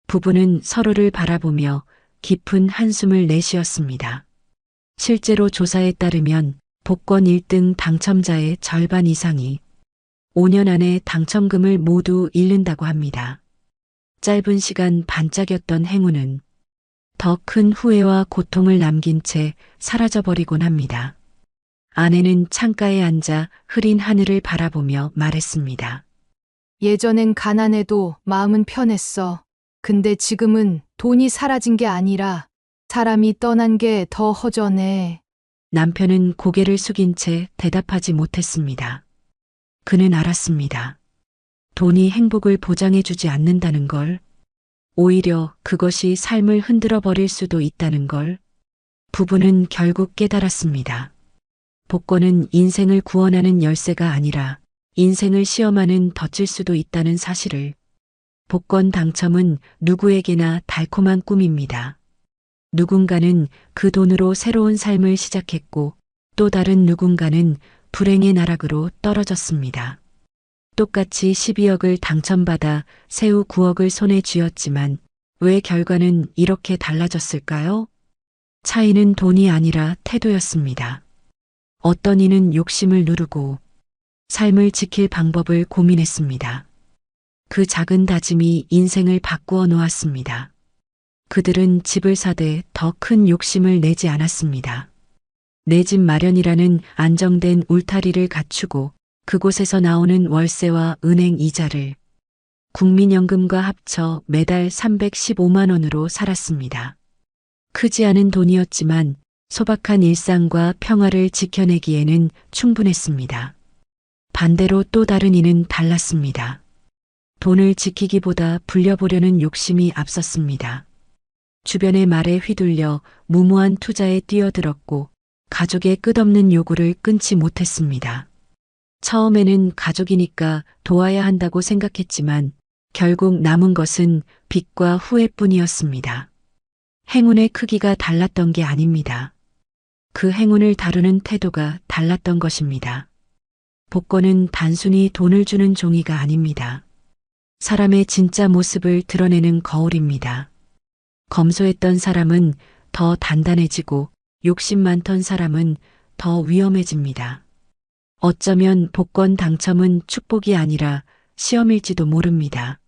부부는 서로를 바라보며 깊은 한숨을 내쉬었습니다. 실제로 조사에 따르면 복권 1등 당첨자의 절반 이상이 5년 안에 당첨금을 모두 잃는다고 합니다. 짧은 시간 반짝였던 행운은 더 큰 후회와 고통을 남긴 채 사라져버리곤 합니다. 아내는 창가에 앉아 흐린 하늘을 바라보며 말했습니다. 예전엔 가난해도 마음은 편했어. 근데 지금은 돈이 사라진 게 아니라 사람이 떠난 게 더 허전해. 남편은 고개를 숙인 채 대답하지 못했습니다. 그는 알았습니다. 돈이 행복을 보장해주지 않는다는 걸, 오히려 그것이 삶을 흔들어 버릴 수도 있다는 걸 부부는 결국 깨달았습니다. 복권은 인생을 구원하는 열쇠가 아니라 인생을 시험하는 덫일 수도 있다는 사실을. 복권 당첨은 누구에게나 달콤한 꿈입니다. 누군가는 그 돈으로 새로운 삶을 시작했고 또 다른 누군가는 불행의 나락으로 떨어졌습니다. 똑같이 12억을 당첨받아 새우 9억을 손에 쥐었지만 왜 결과는 이렇게 달라졌을까요? 차이는 돈이 아니라 태도였습니다. 어떤 이는 욕심을 누르고 삶을 지킬 방법을 고민했습니다. 그 작은 다짐이 인생을 바꾸어 놓았습니다. 그들은 집을 사되 더 큰 욕심을 내지 않았습니다. 내 집 마련이라는 안정된 울타리를 갖추고 그곳에서 나오는 월세와 은행 이자를 국민연금과 합쳐 매달 315만 원으로 살았습니다. 크지 않은 돈이었지만 소박한 일상과 평화를 지켜내기에는 충분했습니다. 반대로 또 다른 이는 달랐습니다. 돈을 지키기보다 불려보려는 욕심이 앞섰습니다. 주변의 말에 휘둘려 무모한 투자에 뛰어들었고 가족의 끝없는 요구를 끊지 못했습니다. 처음에는 가족이니까 도와야 한다고 생각했지만 결국 남은 것은 빚과 후회뿐이었습니다. 행운의 크기가 달랐던 게 아닙니다. 그 행운을 다루는 태도가 달랐던 것입니다. 복권은 단순히 돈을 주는 종이가 아닙니다. 사람의 진짜 모습을 드러내는 거울입니다. 검소했던 사람은 더 단단해지고 욕심 많던 사람은 더 위험해집니다. 어쩌면 복권 당첨은 축복이 아니라 시험일지도 모릅니다.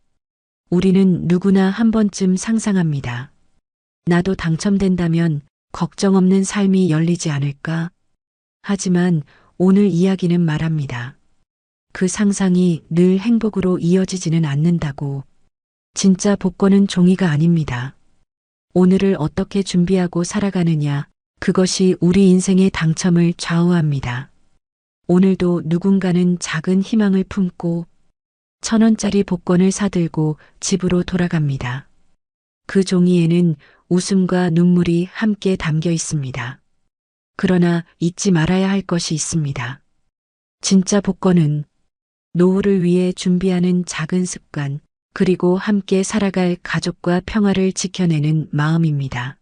우리는 누구나 한 번쯤 상상합니다. 나도 당첨된다면 걱정 없는 삶이 열리지 않을까? 하지만 오늘 이야기는 말합니다. 그 상상이 늘 행복으로 이어지지는 않는다고. 진짜 복권은 종이가 아닙니다. 오늘을 어떻게 준비하고 살아가느냐, 그것이 우리 인생의 당첨을 좌우합니다. 오늘도 누군가는 작은 희망을 품고 1,000원짜리 복권을 사들고 집으로 돌아갑니다. 그 종이에는 웃음과 눈물이 함께 담겨 있습니다. 그러나 잊지 말아야 할 것이 있습니다. 진짜 복권은 노후를 위해 준비하는 작은 습관, 그리고 함께 살아갈 가족과 평화를 지켜내는 마음입니다.